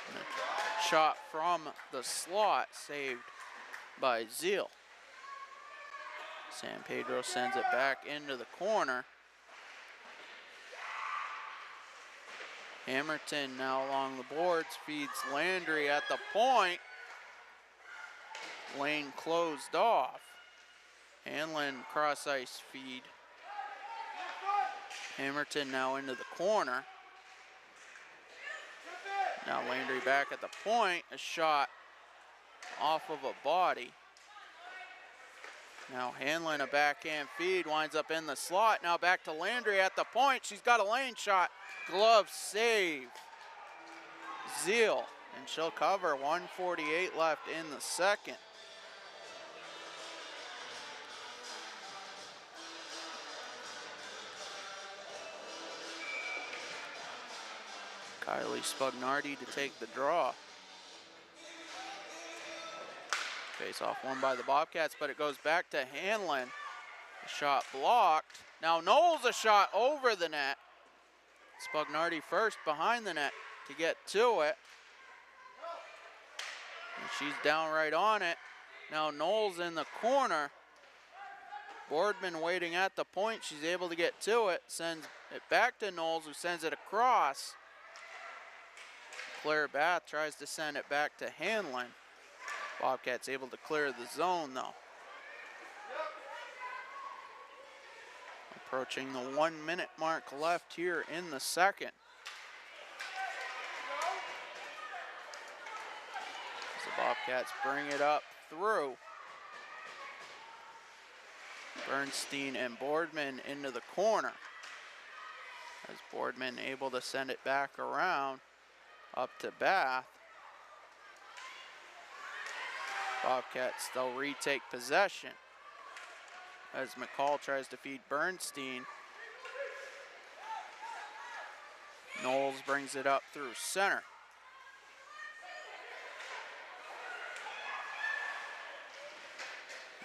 And a shot from the slot saved by Zeal. San Pedro sends it back into the corner. Hamilton now along the boards, feeds Landry at the point. Lane closed off. Hanlon cross ice feed. Hamilton now into the corner. Now Landry back at the point, a shot off of a body. Now Hanlon a backhand feed, winds up in the slot. Now back to Landry at the point. She's got a lane shot. Glove save. Zeal, and she'll cover. 1:48 left in the second. Kylie Spugnardi to take the draw. Face off won by the Bobcats, but it goes back to Hanlon. A shot blocked. Now Knowles a shot over the net. Spugnardi first behind the net to get to it. And she's down right on it. Now Knowles in the corner. Boardman waiting at the point. She's able to get to it. Sends it back to Knowles, who sends it across. Claire Bath tries to send it back to Hanlon. Bobcats able to clear the zone though. Approaching the 1 minute mark left here in the second. As the Bobcats bring it up through. Bernstein and Boardman into the corner. As Boardman able to send it back around up to Bath. Bobcats, they'll retake possession as McCall tries to feed Bernstein. Knowles brings it up through center.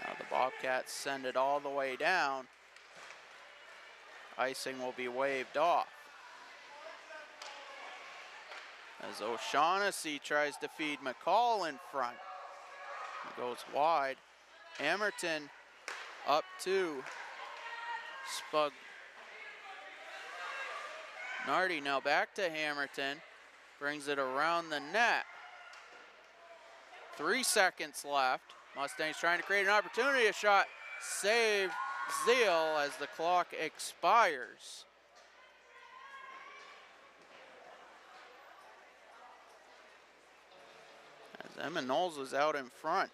Now the Bobcats send it all the way down. Icing will be waved off. As O'Shaughnessy tries to feed McCall in front. It goes wide. Hamilton up to Spugnardi. Now back to Hamilton. Brings it around the net. 3 seconds left. Mustangs trying to create an opportunity. A shot saved Zeal as the clock expires. As Emma Knowles was out in front.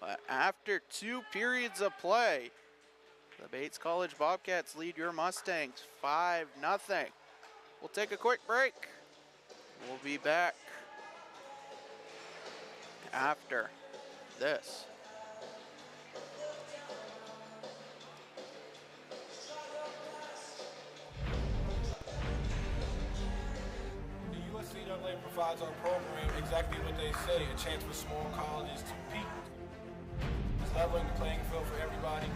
But after 2 periods of play, the Bates College Bobcats lead your Mustangs 5-0. We'll take a quick break. We'll be back after this.
The USCAA provides our program exactly what they say, a chance for small colleges to peak. It's leveling the playing field for everybody.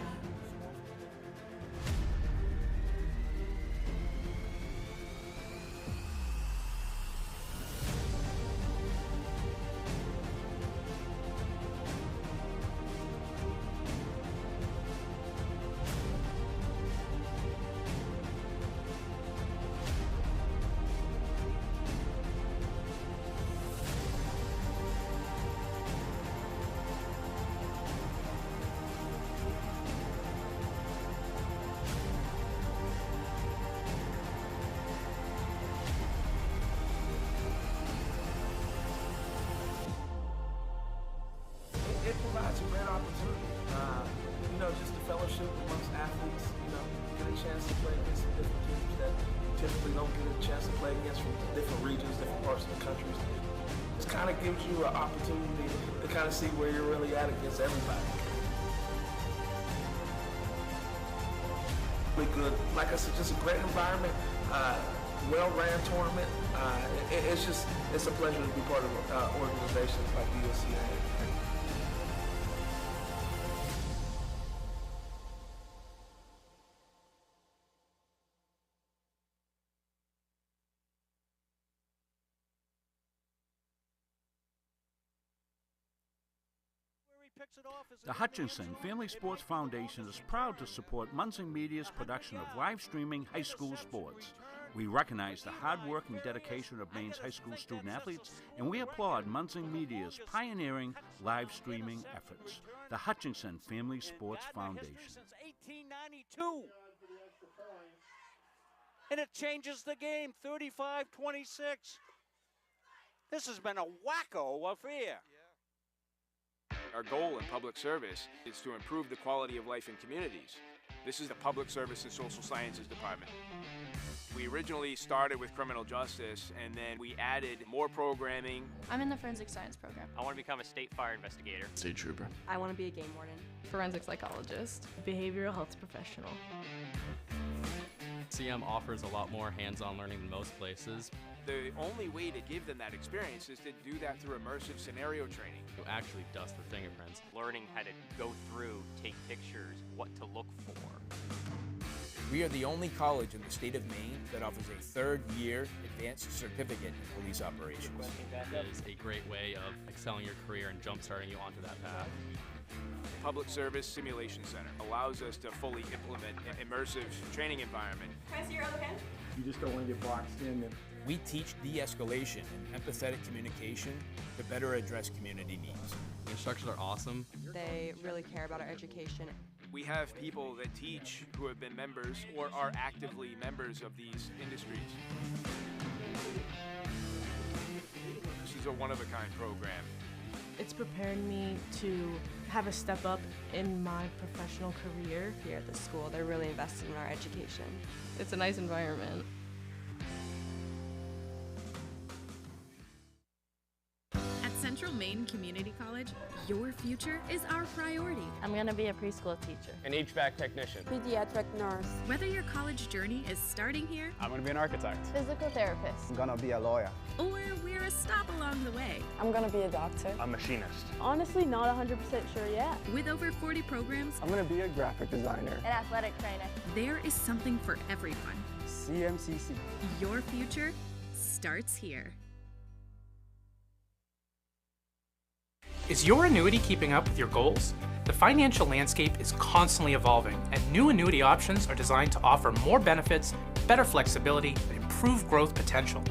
It provides a great opportunity, just the fellowship amongst athletes, get a chance to play against some different teams that typically don't get a chance to play against from different regions, different parts of the country. It kind of gives you an opportunity to kind of see where you're really at against everybody. Really good, like I said, just a great environment, well-ran tournament. It's a pleasure to be part of organizations like the USCA.
The Hutchinson Family Sports Foundation is proud to support Munson Media's production of live streaming high school sports. We recognize the hard work and dedication of Maine's high school student athletes, and we applaud Munson Media's pioneering live streaming efforts. The Hutchinson Family Sports Foundation.
Since 1892. And it changes the game, 35-26. This has been a wacko affair.
Our goal in public service is to improve the quality of life in communities. This is the Public Service and Social Sciences Department. We originally started with criminal justice, and then we added more programming.
I'm in the forensic science program.
I want to become a state fire investigator.
State trooper.
I want to be a game warden.
Forensic psychologist. Behavioral health professional.
CM offers a lot more hands-on learning than most places.
The only way to give them that experience is to do that through immersive scenario training.
You actually dust for fingerprints.
Learning how to go through, take pictures, what to look for.
We are the only college in the state of Maine that offers a third-year advanced certificate in police operations.
It is a great way of excelling your career and jump-starting you onto that path.
Public Service Simulation Center allows us to fully implement an immersive training environment.
Can I see your other pen?
You just don't want to get boxed in.
We teach de-escalation and empathetic communication to better address community needs.
The instructors are awesome.
They really care about our education.
We have people that teach who have been members or are actively members of these industries. This is a one-of-a-kind program.
It's preparing me to have a step up in my professional career.
Here at the school, they're really invested in our education.
It's a nice environment.
At Central Maine Community College, your future is our priority.
I'm going to be a preschool teacher.
An HVAC technician.
Pediatric nurse. Whether your college journey is starting here,
I'm going to be an architect.
Physical therapist.
I'm going to be a lawyer.
Or we're a stop along the way.
I'm going to be a doctor.
A machinist.
Honestly, not 100% sure yet.
With over 40 programs,
I'm going to be a graphic designer.
An athletic trainer.
There is something for everyone.
CMCC.
Your future starts here.
Is your annuity keeping up with your goals? The financial landscape is constantly evolving, and new annuity options are designed to offer more benefits, better flexibility, and improved growth potential.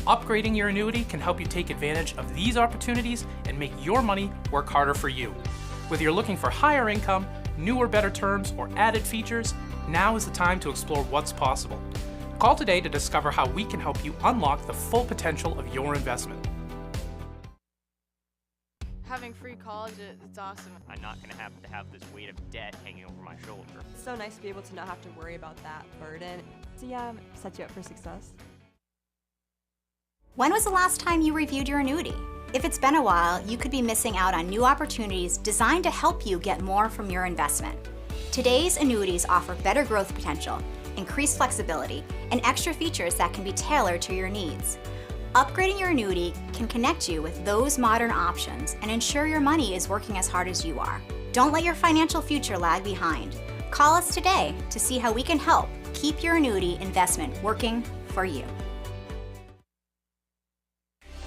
Upgrading your annuity can help you take advantage of these opportunities and make your money work harder for you. Whether you're looking for higher income, newer, better terms, or added features, now is the time to explore what's possible. Call today to discover how we can help you unlock the full potential of your investment.
Having free college, it's awesome.
I'm not going to have this weight of debt hanging over my shoulder.
It's so nice to be able to not have to worry about that burden. CM sets you up for success.
When was the last time you reviewed your annuity? If it's been a while, you could be missing out on new opportunities designed to help you get more from your investment. Today's annuities offer better growth potential, increased flexibility, and extra features that can be tailored to your needs. Upgrading your annuity can connect you with those modern options and ensure your money is working as hard as you are. Don't let your financial future lag behind. Call us today to see how we can help keep your annuity investment working for you.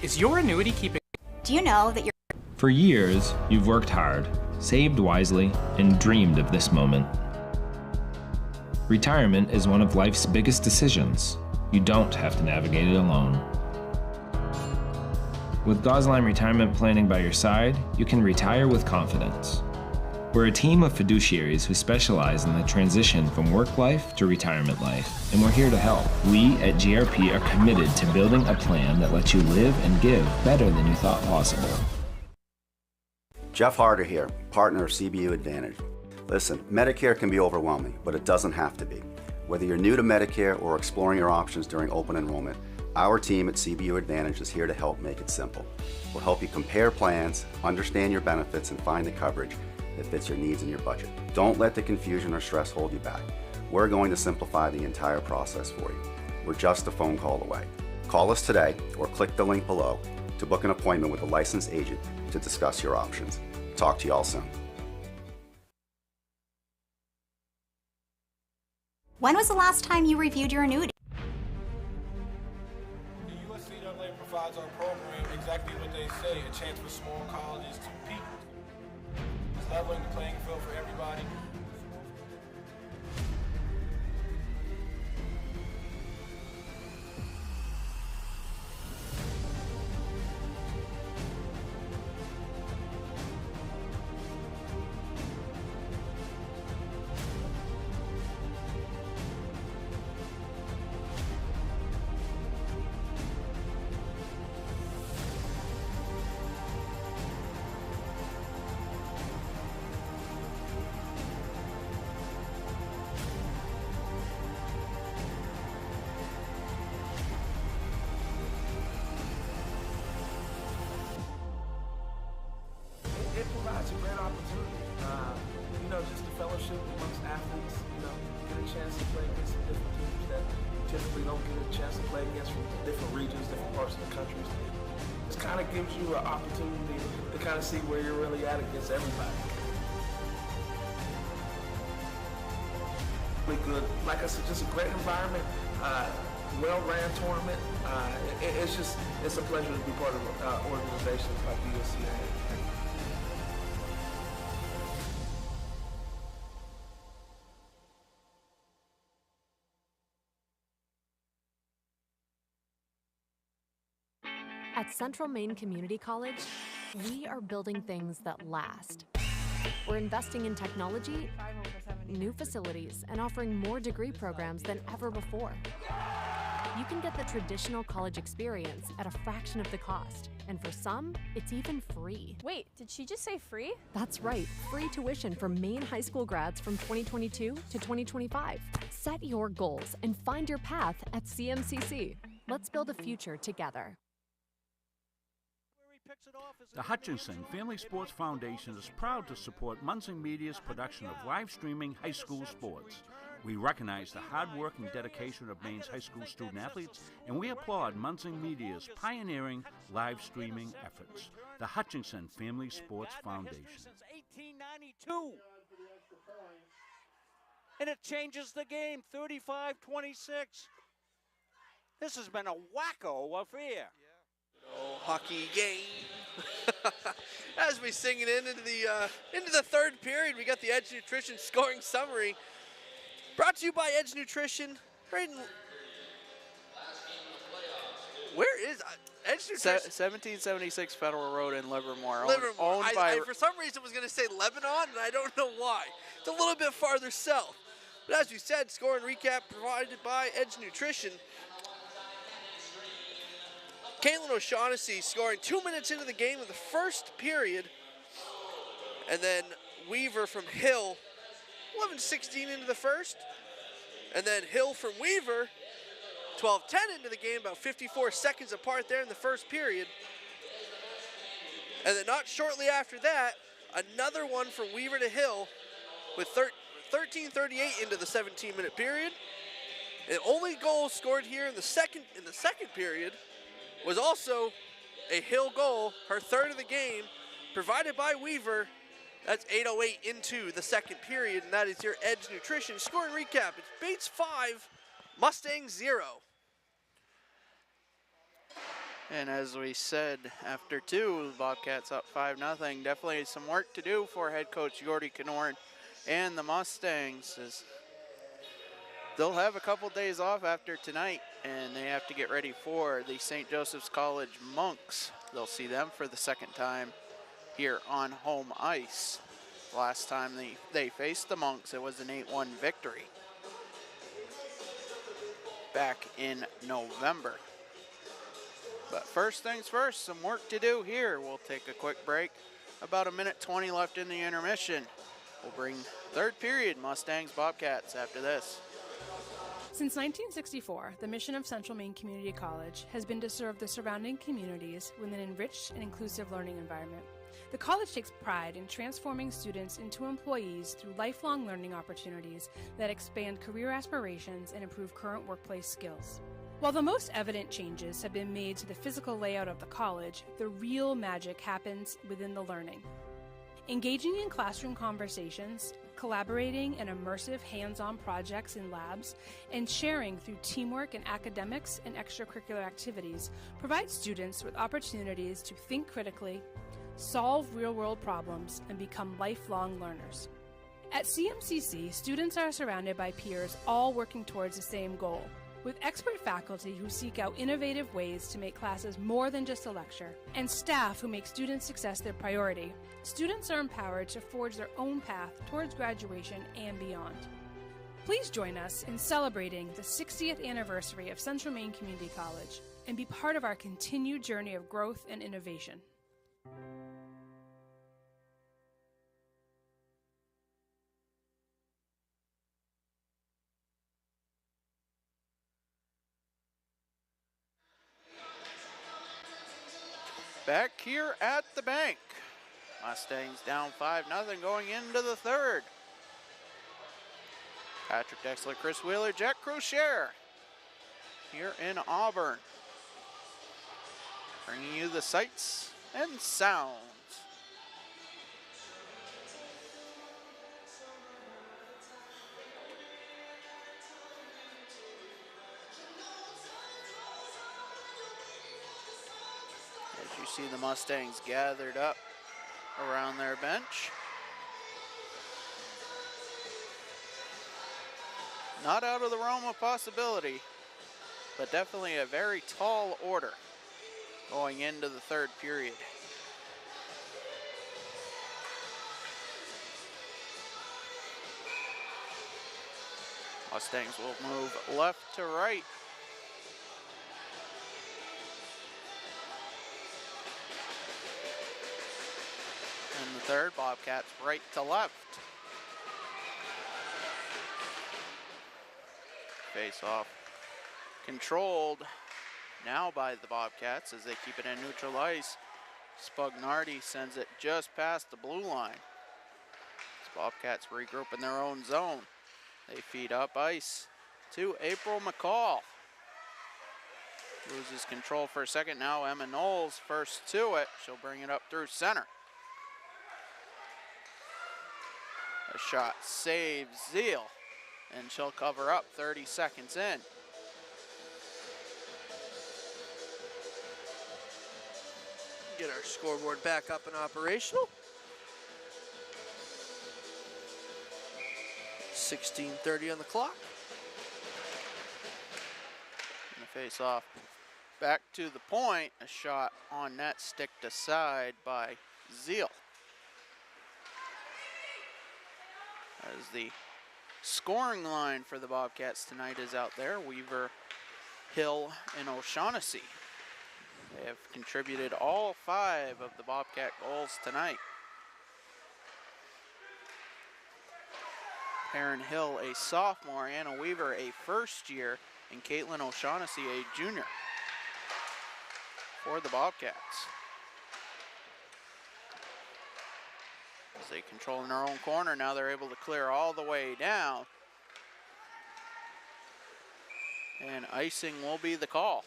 Is your annuity keeping?
Do you know that your
For years, you've worked hard, saved wisely, and dreamed of this moment. Retirement is one of life's biggest decisions. You don't have to navigate it alone. With Gosline Retirement Planning by your side, you can retire with confidence. We're a team of fiduciaries who specialize in the transition from work life to retirement life, and we're here to help. We at GRP are committed to building a plan that lets you live and give better than you thought possible.
Jeff Harder here, partner of CBU Advantage. Listen, Medicare can be overwhelming, but it doesn't have to be. Whether you're new to Medicare or exploring your options during open enrollment, Our team at CBU Advantage is here to help make it simple. We'll help you compare plans, understand your benefits, and find the coverage that fits your needs and your budget. Don't let the confusion or stress hold you back. We're going to simplify the entire process for you. We're just a phone call away. Call us today or click the link below to book an appointment with a licensed agent to discuss your options. Talk to you all soon.
When was the last time you reviewed your annuity?
The USCAA provides our program exactly what they say, a chance for small colleges to peak. It's leveling the playing field for everybody.
It provides a great opportunity, just a fellowship amongst athletes, get a chance to play against some different teams that you typically don't get a chance to play against from different regions, different parts of the country. This kind of gives you an opportunity to kind of see where you're really at against everybody. Really good, like I said, just a great environment, well-ran tournament. It's a pleasure to be part of organizations like the USCAA.
At Central Maine Community College, we are building things that last. We're investing in technology, new facilities, and offering more degree programs than ever before. You can get the traditional college experience at a fraction of the cost, and for some, it's even free.
Wait, did she just say free?
That's right, free tuition for Maine high school grads from 2022 to 2025. Set your goals and find your path at CMCC. Let's build a future together.
The Hutchinson Family Sports Foundation is proud to support Munson Media's production of live streaming high school sports. We recognize the hard work and dedication of Maine's high school student athletes, and we applaud Munson Media's pioneering live streaming efforts. The Hutchinson Family Sports Foundation.
Since 1892. And it changes the game, 35-26. This has been a wacko affair.
Hockey game. As we sing it into the third period, we got the Edge Nutrition scoring summary. Brought to you by Edge Nutrition. Where is Edge Nutrition?
1776 Federal Road in Livermore.
Livermore.
Owned by
I for some reason was going to say Lebanon, and I don't know why. It's a little bit farther south. But as we said, scoring recap provided by Edge Nutrition. Caitlin O'Shaughnessy scoring 2 minutes into the game of the first period. And then Weaver from Hill, 11-16 into the first. And then Hill from Weaver, 12-10 into the game, about 54 seconds apart there in the first period. And then not shortly after that, another one from Weaver to Hill with 13:38 into the 17-minute period. And the only goal scored here in the second period was also a Hill goal, her third of the game, provided by Weaver. That's 8:08 into the second period, and that is your Edge Nutrition scoring recap. It's Bates 5, Mustangs 0.
And as we said, after two, the Bobcats up 5-0. Definitely some work to do for head coach Gordy Knorr and the Mustangs, as they'll have a couple days off after tonight, and they have to get ready for the St. Joseph's College Monks. They'll see them for the second time here on home ice. Last time they faced the Monks, it was an 8-1 victory back in November. But first things first, some work to do here. We'll take a quick break. About a minute 20 left in the intermission. We'll bring third period Mustangs Bobcats after this.
Since 1964, the mission of Central Maine Community College has been to serve the surrounding communities with an enriched and inclusive learning environment. The college takes pride in transforming students into employees through lifelong learning opportunities that expand career aspirations and improve current workplace skills. While the most evident changes have been made to the physical layout of the college, the real magic happens within the learning. Engaging in classroom conversations, collaborating in immersive hands-on projects in labs, and sharing through teamwork in academics and extracurricular activities provides students with opportunities to think critically, solve real-world problems, and become lifelong learners. At CMCC, students are surrounded by peers all working towards the same goal, with expert faculty who seek out innovative ways to make classes more than just a lecture, and staff who make student success their priority. Students are empowered to forge their own path towards graduation and beyond. Please join us in celebrating the 60th anniversary of Central Maine Community College and be part of our continued journey of growth and innovation.
Back here at the bank. Mustangs down 5-0 going into the third. Patrick Dexler, Chris Wheeler, Jack Crucier here in Auburn. Bringing you the sights and sounds. As you see the Mustangs gathered up around their bench. Not out of the realm of possibility, but definitely a very tall order going into the third period. Mustangs will move left to right. In the third, Bobcats right to left. Face off controlled now by the Bobcats as they keep it in neutral ice. Spugnardi sends it just past the blue line. As Bobcats regroup in their own zone. They feed up ice to April McCall. Loses control for a second. Now Emma Knowles first to it. She'll bring it up through center. A shot saves Zeal, and she'll cover up 30 seconds in.
Get our scoreboard back up and operational. 16:30 on the clock. And the face-off back to the point. A shot on net, sticked aside by Zeal. As the scoring line for the Bobcats tonight is out there, Weaver, Hill, and O'Shaughnessy. They have contributed all 5 of the Bobcat goals tonight. Perrin Hill, a sophomore, Anna Weaver, a first year, and Caitlin O'Shaughnessy, a junior for the Bobcats. As they control in their own corner, now they're able to clear all the way down. And icing will be the call.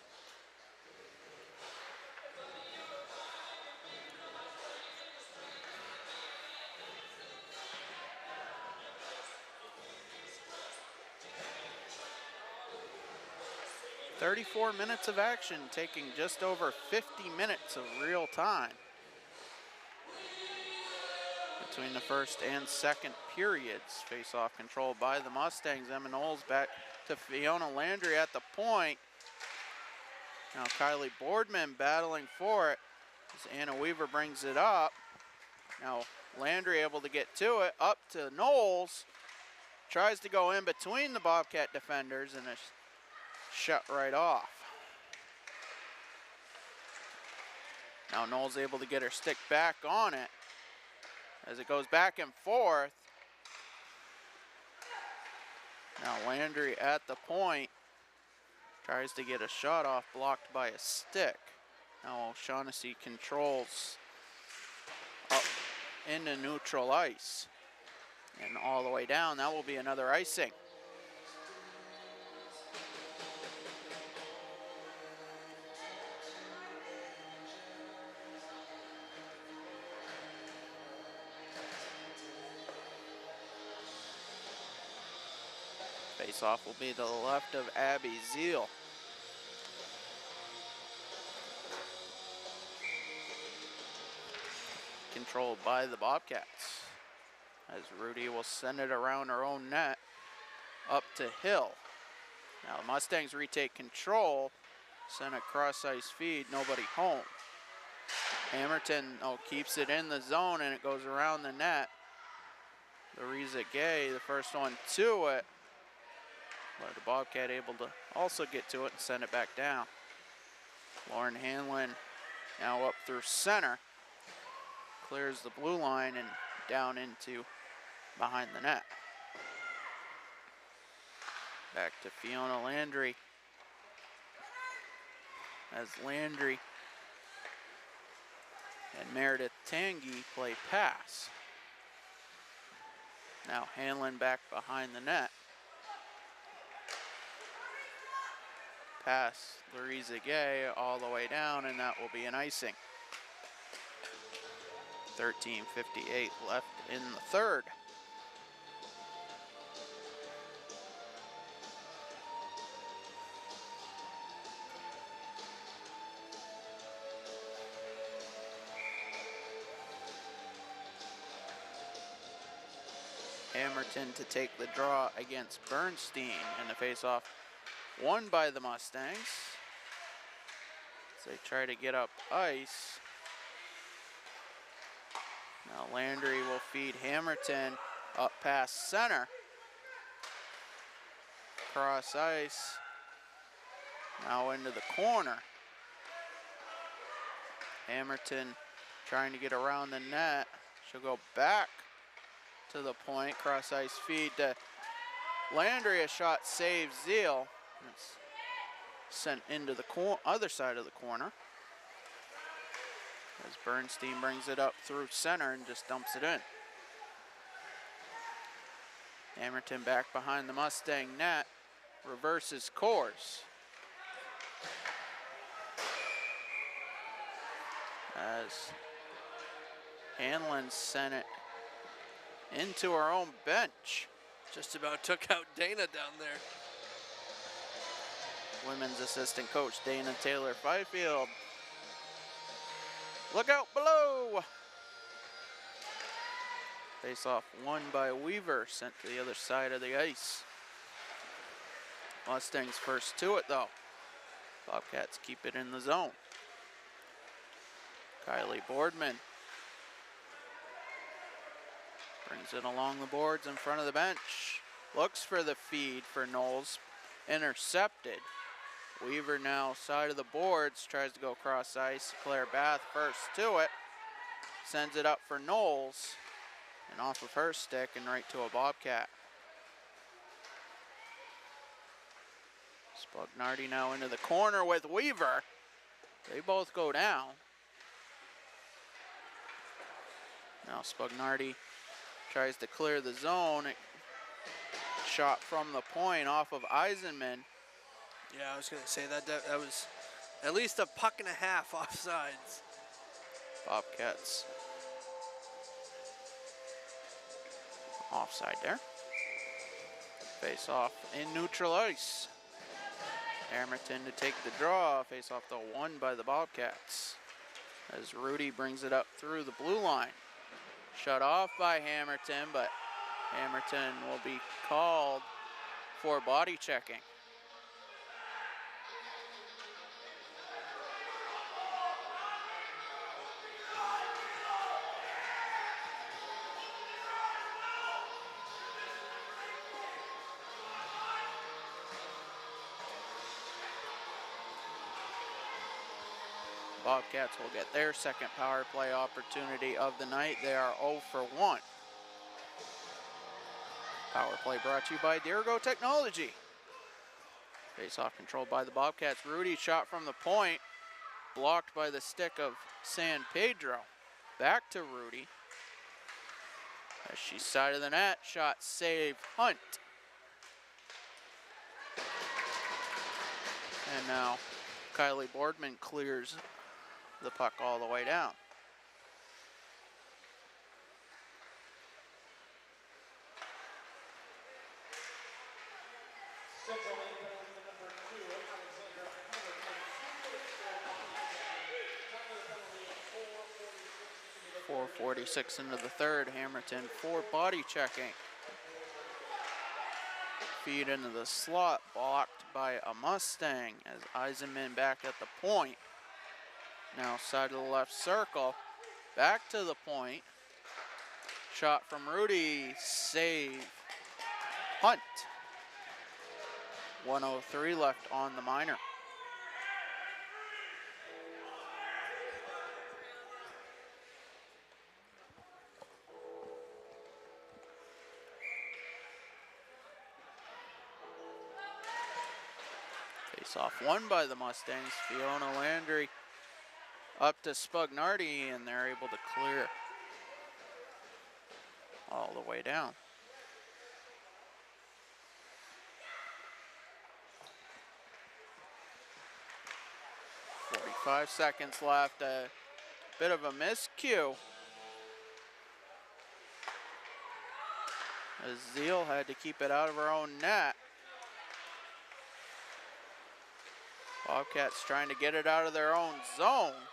"34 minutes of action, taking just over 50 minutes of real time between the first and second periods. Face-off controlled by the Mustangs. Emma Knowles back to Fiona Landry at the point. Now Kylie Boardman battling for it as Anna Weaver brings it up. Now Landry able to get to it, up to Knowles. Tries to go in between the Bobcat defenders and it's shut right off. Now Knowles able to get her stick back on it as it goes back and forth.
Now Landry at the point. Tries to get a shot off, blocked by a stick. Now O'Shaughnessy controls up into neutral ice. And all the way down, that will be another icing. Face-off will be to the left of Abby Zeal. Controlled by the Bobcats. As Rudy will send it around her own net, up to Hill. Now the Mustangs retake control, send a cross-ice feed, nobody home. Hamilton keeps it in the zone and it goes around the net. Louisa Gay, the first one to it. But the Bobcat able to also get to it and send it back down. Lauren Hanlon now up through center. Clears the blue line and down into behind the net. Back to Fiona Landry. As Landry and Meredith Tangi play pass. Now Hanlon back behind the net. Pass Louisa Gay all the way down, and that will be an icing. 13:58 left in the third. Hamilton to take the draw against Bernstein, and the face-off won by the Mustangs. As they try to get up ice. Now Landry will feed Hamilton up past center. Cross ice. Now into the corner. Hamilton trying to get around the net. She'll go back to the point. Cross ice feed to Landry. A shot saves Zeal. It's sent into the other side of the corner. As Bernstein brings it up through center and just dumps it in. Hamilton back behind the Mustang net. Reverses course. As Hanlon sent it into her own bench.
Just about took out Dana down there.
Women's assistant coach Dana Taylor Fifield. Look out below. Face off won by Weaver, sent to the other side of the ice. Mustangs first to it though. Bobcats keep it in the zone. Kylie Boardman brings it along the boards in front of the bench. Looks for the feed for Knowles. Intercepted. Weaver now side of the boards, tries to go cross ice. Claire Bath first to it. Sends it up for Knowles. And off of her stick and right to a Bobcat. Spugnardi now into the corner with Weaver. They both go down. Now Spugnardi tries to clear the zone. Shot from the point off of Eisenman.
Yeah, I was going to say that was at least a puck and a half offsides.
Bobcats offside there. Face off in neutral ice. Hamilton to take the draw. Face off though won by the Bobcats. As Rudy brings it up through the blue line. Shut off by Hamilton, but Hamilton will be called for body checking. Bobcats will get their second power play opportunity of the night. They are 0 for 1. Power play brought to you by Dirigo Technology. Face-off controlled by the Bobcats. Rudy shot from the point, blocked by the stick of San Pedro. Back to Rudy. As she side of the net, shot save Hunt. And now Kylie Boardman clears the puck all the way down.
Central Maine penalty number 2, Alexander Hamilton.
4:46 into the third. Hamilton for body checking. Feed into the slot, blocked by a Mustang as Eisenman back at the point. Now side of the left circle, back to the point. Shot from Rudy, save Hunt. 1:03 left on the minor. Face-off won by the Mustangs. Fiona Landry up to Spugnardi, and they're able to clear all the way down. .45 seconds left. A bit of a miscue as Zeal had to keep it out of her own net. Bobcats trying to get it out of their own zone.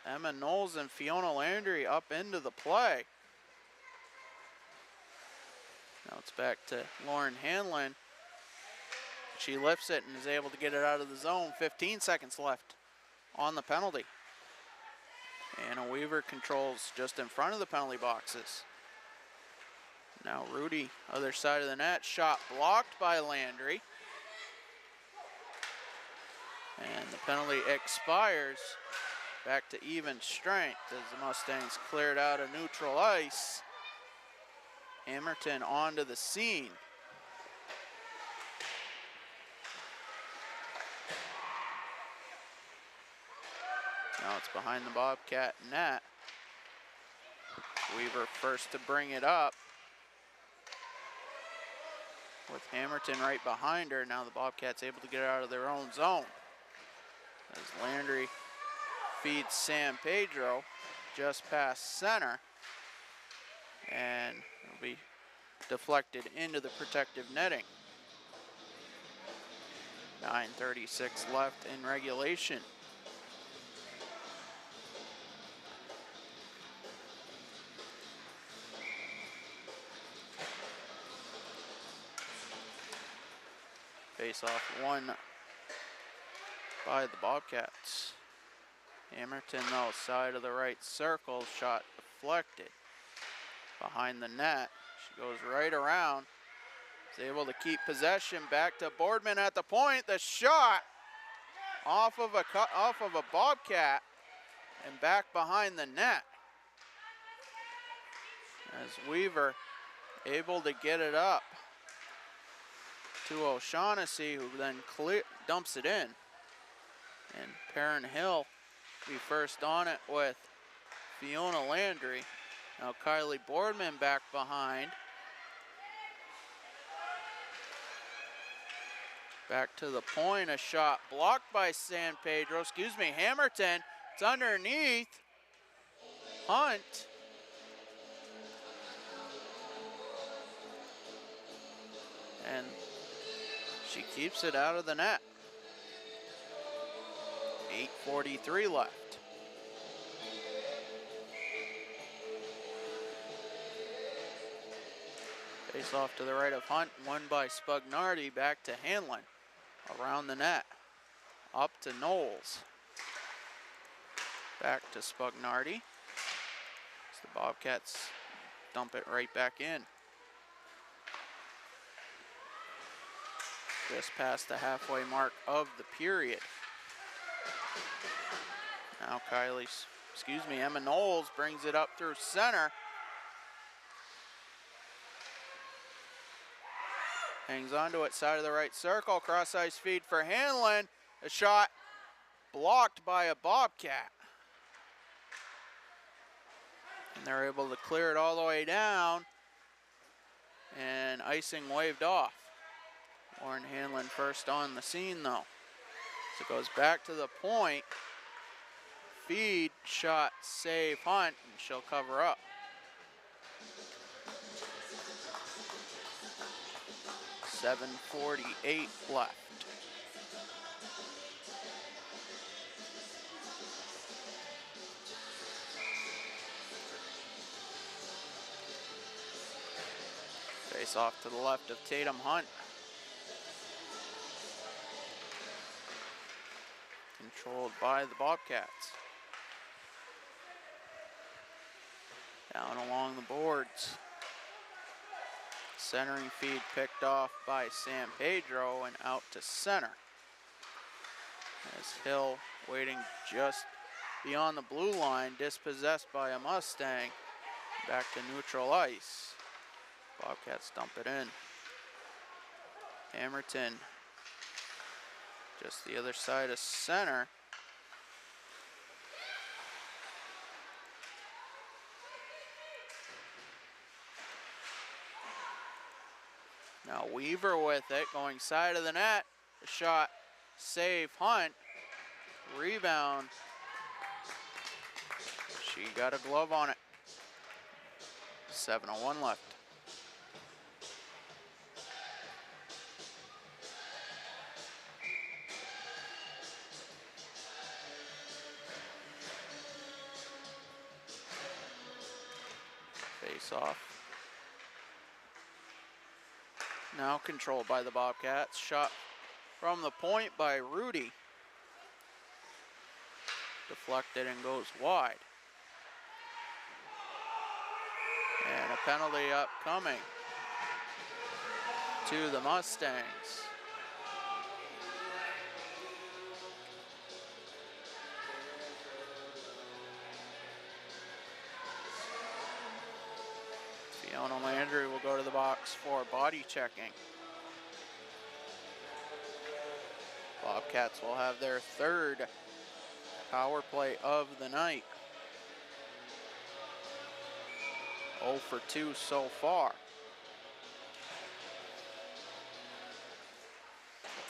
Emma Knowles and Fiona Landry up into the play. Now it's back to Lauren Hanlon. She lifts it and is able to get it out of the zone. 15 seconds left on the penalty. Anna Weaver controls just in front of the penalty boxes. Now Rudy, other side of the net, shot blocked by Landry. And the penalty expires. Back to even strength as the Mustangs cleared out of neutral ice. Hamilton onto the scene. Now it's behind the Bobcat net. Weaver first to bring it up. With Hamilton right behind her. Now the Bobcats able to get it out of their own zone. As Landry feeds San Pedro just past center. And it'll be deflected into the protective netting. 9:36 left in regulation. Face-off won by the Bobcats. Hamilton, though, side of the right circle, shot deflected behind the net. She goes right around, is able to keep possession. Back to Boardman at the point. The shot off of a Bobcat and back behind the net. As Weaver able to get it up to O'Shaughnessy, who then dumps it in. And Perrin Hill be first on it with Fiona Landry. Now Kylie Boardman back behind. Back to the point, a shot blocked by San Pedro, Hamilton. It's underneath Hunt. And she keeps it out of the net. 8:43 left. Face off to the right of Hunt, won by Spugnardi, back to Hanlon. Around the net, up to Knowles. Back to Spugnardi. As the Bobcats dump it right back in. Just past the halfway mark of the period. Now Emma Knowles brings it up through center. Hangs onto it, side of the right circle, cross ice feed for Hanlon. A shot blocked by a Bobcat. And they're able to clear it all the way down. And icing waved off. Lauren Hanlon first on the scene though. So it goes back to the point. Feed, shot, save, Hunt, and she'll cover up. .748 left. Face off to the left of Tatum Hunt. Controlled by the Bobcats. Down along the boards. Centering feed picked off by San Pedro and out to center. As Hill waiting just beyond the blue line, dispossessed by a Mustang. Back to neutral ice. Bobcats dump it in. Hammerton just the other side of center. Now Weaver with it, going side of the net. A shot, save, Hunt. Rebound. She got a glove on it. 7:01 left. Face off. Now controlled by the Bobcats. Shot from the point by Rudy. Deflected and goes wide. And a penalty upcoming to the Mustangs. Fiona Landry will go to the box for body checking. Bobcats will have their third power play of the night. 0 for 2 so far.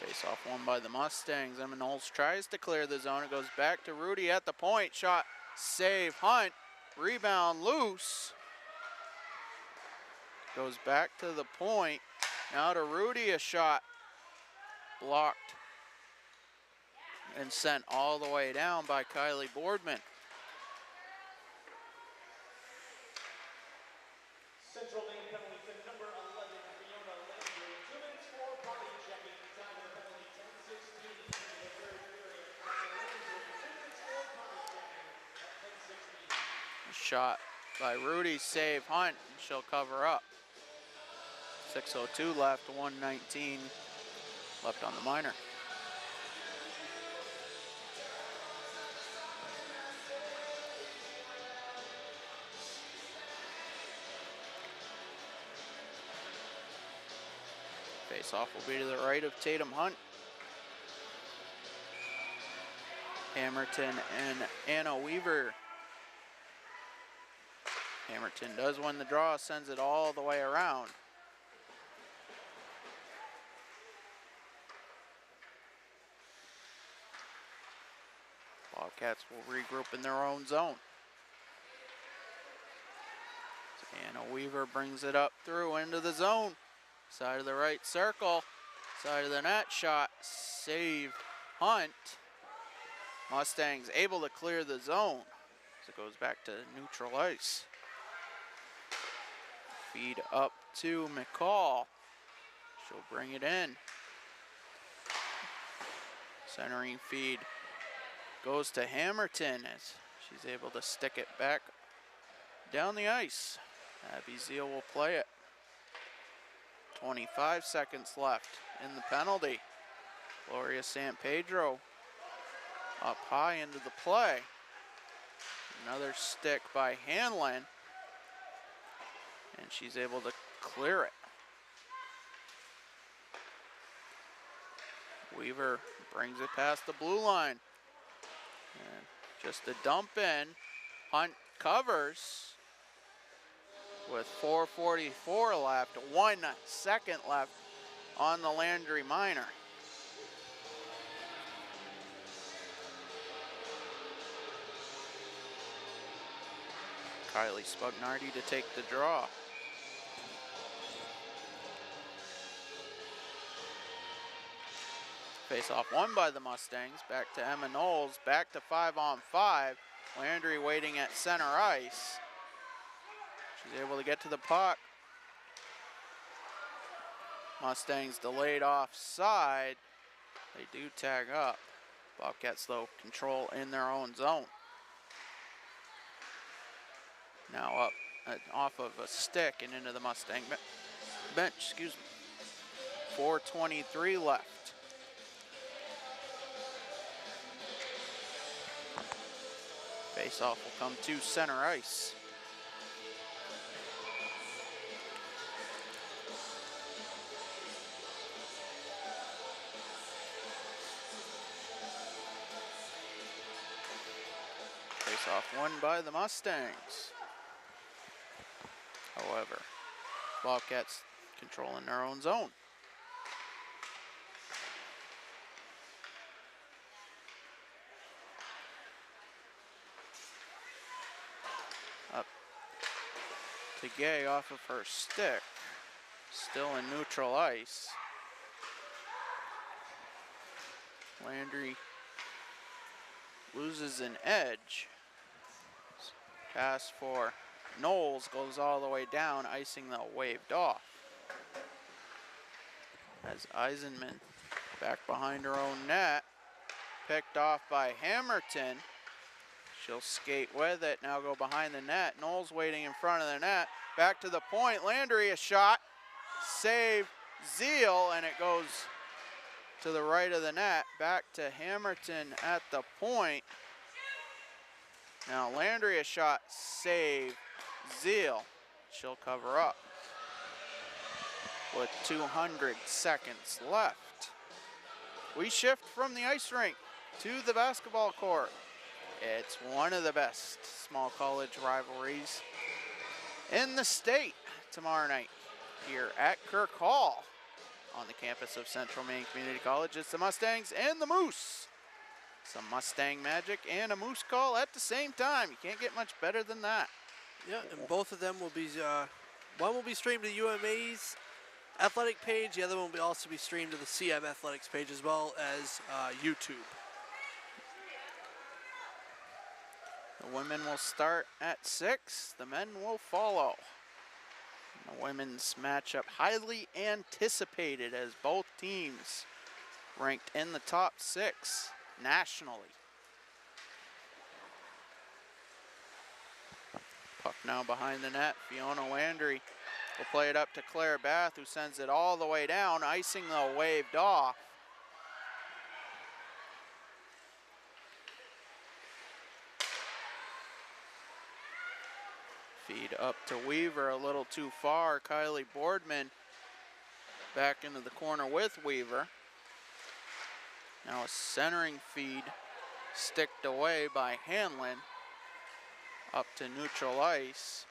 Face off won by the Mustangs. Emma Knowles tries to clear the zone. It goes back to Rudy at the point. Shot, save, Hunt. Rebound loose. Goes back to the point. Now to Rudy, a shot. Blocked and sent all the way down by Kylie Boardman.
Central Maine penalty to number 11, Fiona Landry. 2 minutes for body checking. Time of the penalty, 10:16 in the third period. Landry, 2 minutes for body checking at 10:16.
Shot by Rudy, save, Hunt, and she'll cover up. 6:02 left, 1:19 left on the minor. Face-off will be to the right of Tatum Hunt. Hammerton and Anna Weaver. Hammerton does win the draw, sends it all the way around. Bobcats will regroup in their own zone. So Anna Weaver brings it up through into the zone. Side of the right circle, side of the net, shot, save, Hunt. Mustangs able to clear the zone as it goes back to neutral ice. Feed up to McCall. She'll bring it in. Centering feed goes to Hammerton as she's able to stick it back down the ice. Abby Zeal will play it. 25 seconds left in the penalty. Gloria San Pedro up high into the play. Another stick by Hanlon. And she's able to clear it. Weaver brings it past the blue line. And just a dump in. Hunt covers with 4:44 left. 1 second left on the Landry Minor. Kylie Spugnardi to take the draw. Face off won by the Mustangs. Back to Emma Knowles. Back to 5-on-5. Landry waiting at center ice. She's able to get to the puck. Mustangs delayed offside. They do tag up. Bobcats, though, control in their own zone. Now up off of a stick and into the Mustang bench, excuse me. 4:23 left. Face-off will come to center ice. Face-off won by the Mustangs. However, Bobcats controlling their own zone. Up to Gay off of her stick. Still in neutral ice. Landry loses an edge. Pass for Knowles goes all the way down, icing though waved off. As Eisenman back behind her own net, picked off by Hammerton. She'll skate with it, now go behind the net. Knowles waiting in front of the net. Back to the point, Landry a shot. Save Zeal, and it goes to the right of the net. Back to Hammerton at the point. Now Landry a shot, save Zeal. She'll cover up with 200 seconds left. We shift from the ice rink to the basketball court. It's one of the best small college rivalries in the state tomorrow night here at Kirk Hall on the campus of Central Maine Community College. It's the Mustangs and the Moose. Some Mustang magic and a Moose call at the same time. You can't get much better than that.
Yeah, and both of them will be, one will be streamed to UMA's athletic page, the other one will also be streamed to the CM Athletics page as well as YouTube.
The women will start at 6, the men will follow. And the women's matchup highly anticipated as both teams ranked in the top 6 nationally. Puck now behind the net. Fiona Landry will play it up to Claire Bath, who sends it all the way down. Icing though waved off. Feed up to Weaver, a little too far. Kylie Boardman back into the corner with Weaver. Now a centering feed sticked away by Hanlon. Up to neutral ice.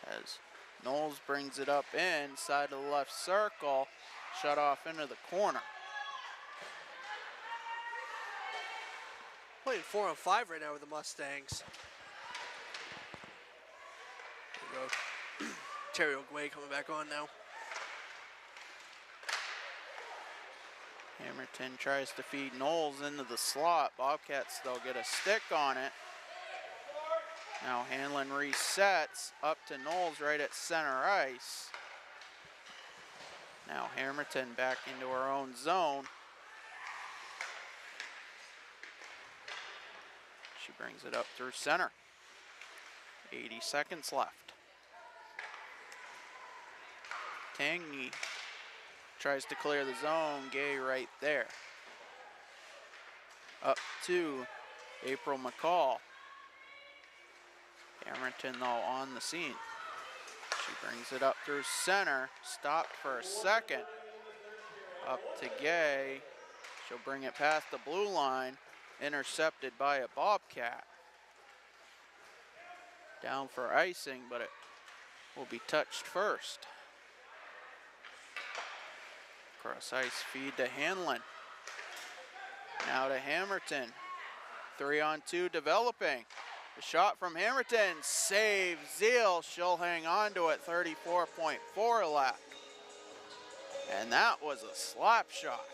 As Knowles brings it up inside of the left circle, shut off into the corner.
Playing 4-on-5 right now with the Mustangs. There we go. Terry Ogway coming back on now.
Hammerton tries to feed Knowles into the slot. Bobcats, though, get a stick on it. Now Hanlon resets up to Knowles right at center ice. Now Hammerton back into her own zone. She brings it up through center. 80 seconds left. Tangney tries to clear the zone. Gay right there. Up to April McCall. Hamilton, though, on the scene. She brings it up through center, stopped for a second. Up to Gay. She'll bring it past the blue line, intercepted by a Bobcat. Down for icing, but it will be touched first. Cross ice feed to Hanlon. Now to Hamilton. 3-on-2 developing. The shot from Hamilton, save Zeal. She'll hang on to it, 34.4 left. And that was a slap shot.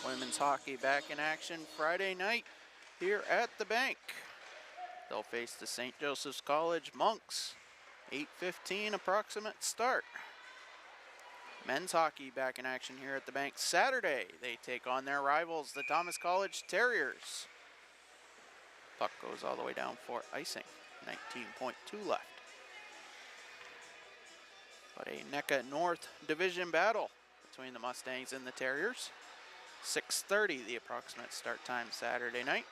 Women's hockey back in action Friday night here at the Bank. They'll face the St. Joseph's College Monks. 8:15 approximate start. Men's hockey back in action here at the Bank Saturday. They take on their rivals, the Thomas College Terriers. Puck goes all the way down for icing. 19.2 left. But a NECA North Division battle between the Mustangs and the Terriers. 6:30 the approximate start time Saturday night.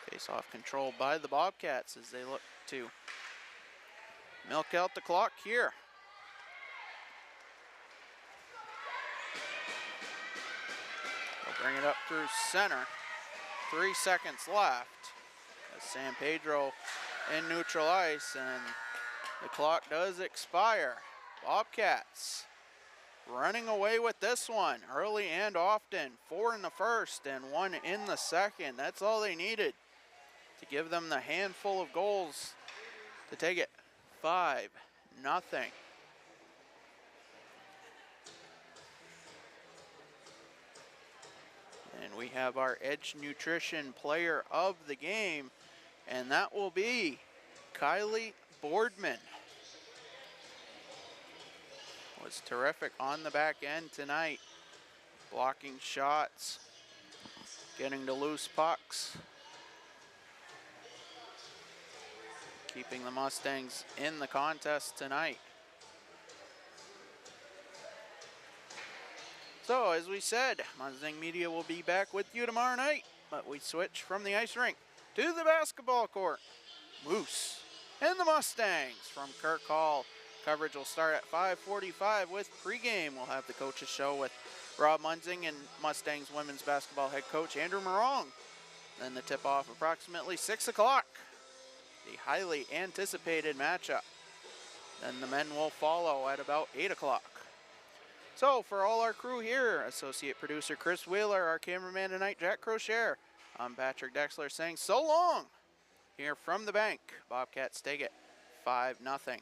Face-off control by the Bobcats as they look to milk out the clock here. They'll bring it up through center. 3 seconds left as San Pedro in neutral ice, and the clock does expire. Bobcats running away with this one early and often. 4 in the first and 1 in the second. That's all they needed to give them the handful of goals to take it 5-0. And we have our Edge Nutrition player of the game, and that will be Kylie Boardman. Was terrific on the back end tonight, blocking shots, getting to loose pucks, keeping the Mustangs in the contest tonight. So, as we said, Mustang Media will be back with you tomorrow night, but we switch from the ice rink to the basketball court. Moose and the Mustangs from Kirk Hall. Coverage will start at 5:45 with pregame. We'll have the coaches show with Rob Munzing and Mustangs women's basketball head coach Andrew Morong. Then the tip-off approximately 6 o'clock. The highly anticipated matchup. Then the men will follow at about 8 o'clock. So for all our crew here, associate producer Chris Wheeler, our cameraman tonight, Jack Crocher, I'm Patrick Dexler saying so long here from the Bank. Bobcats take it 5-0.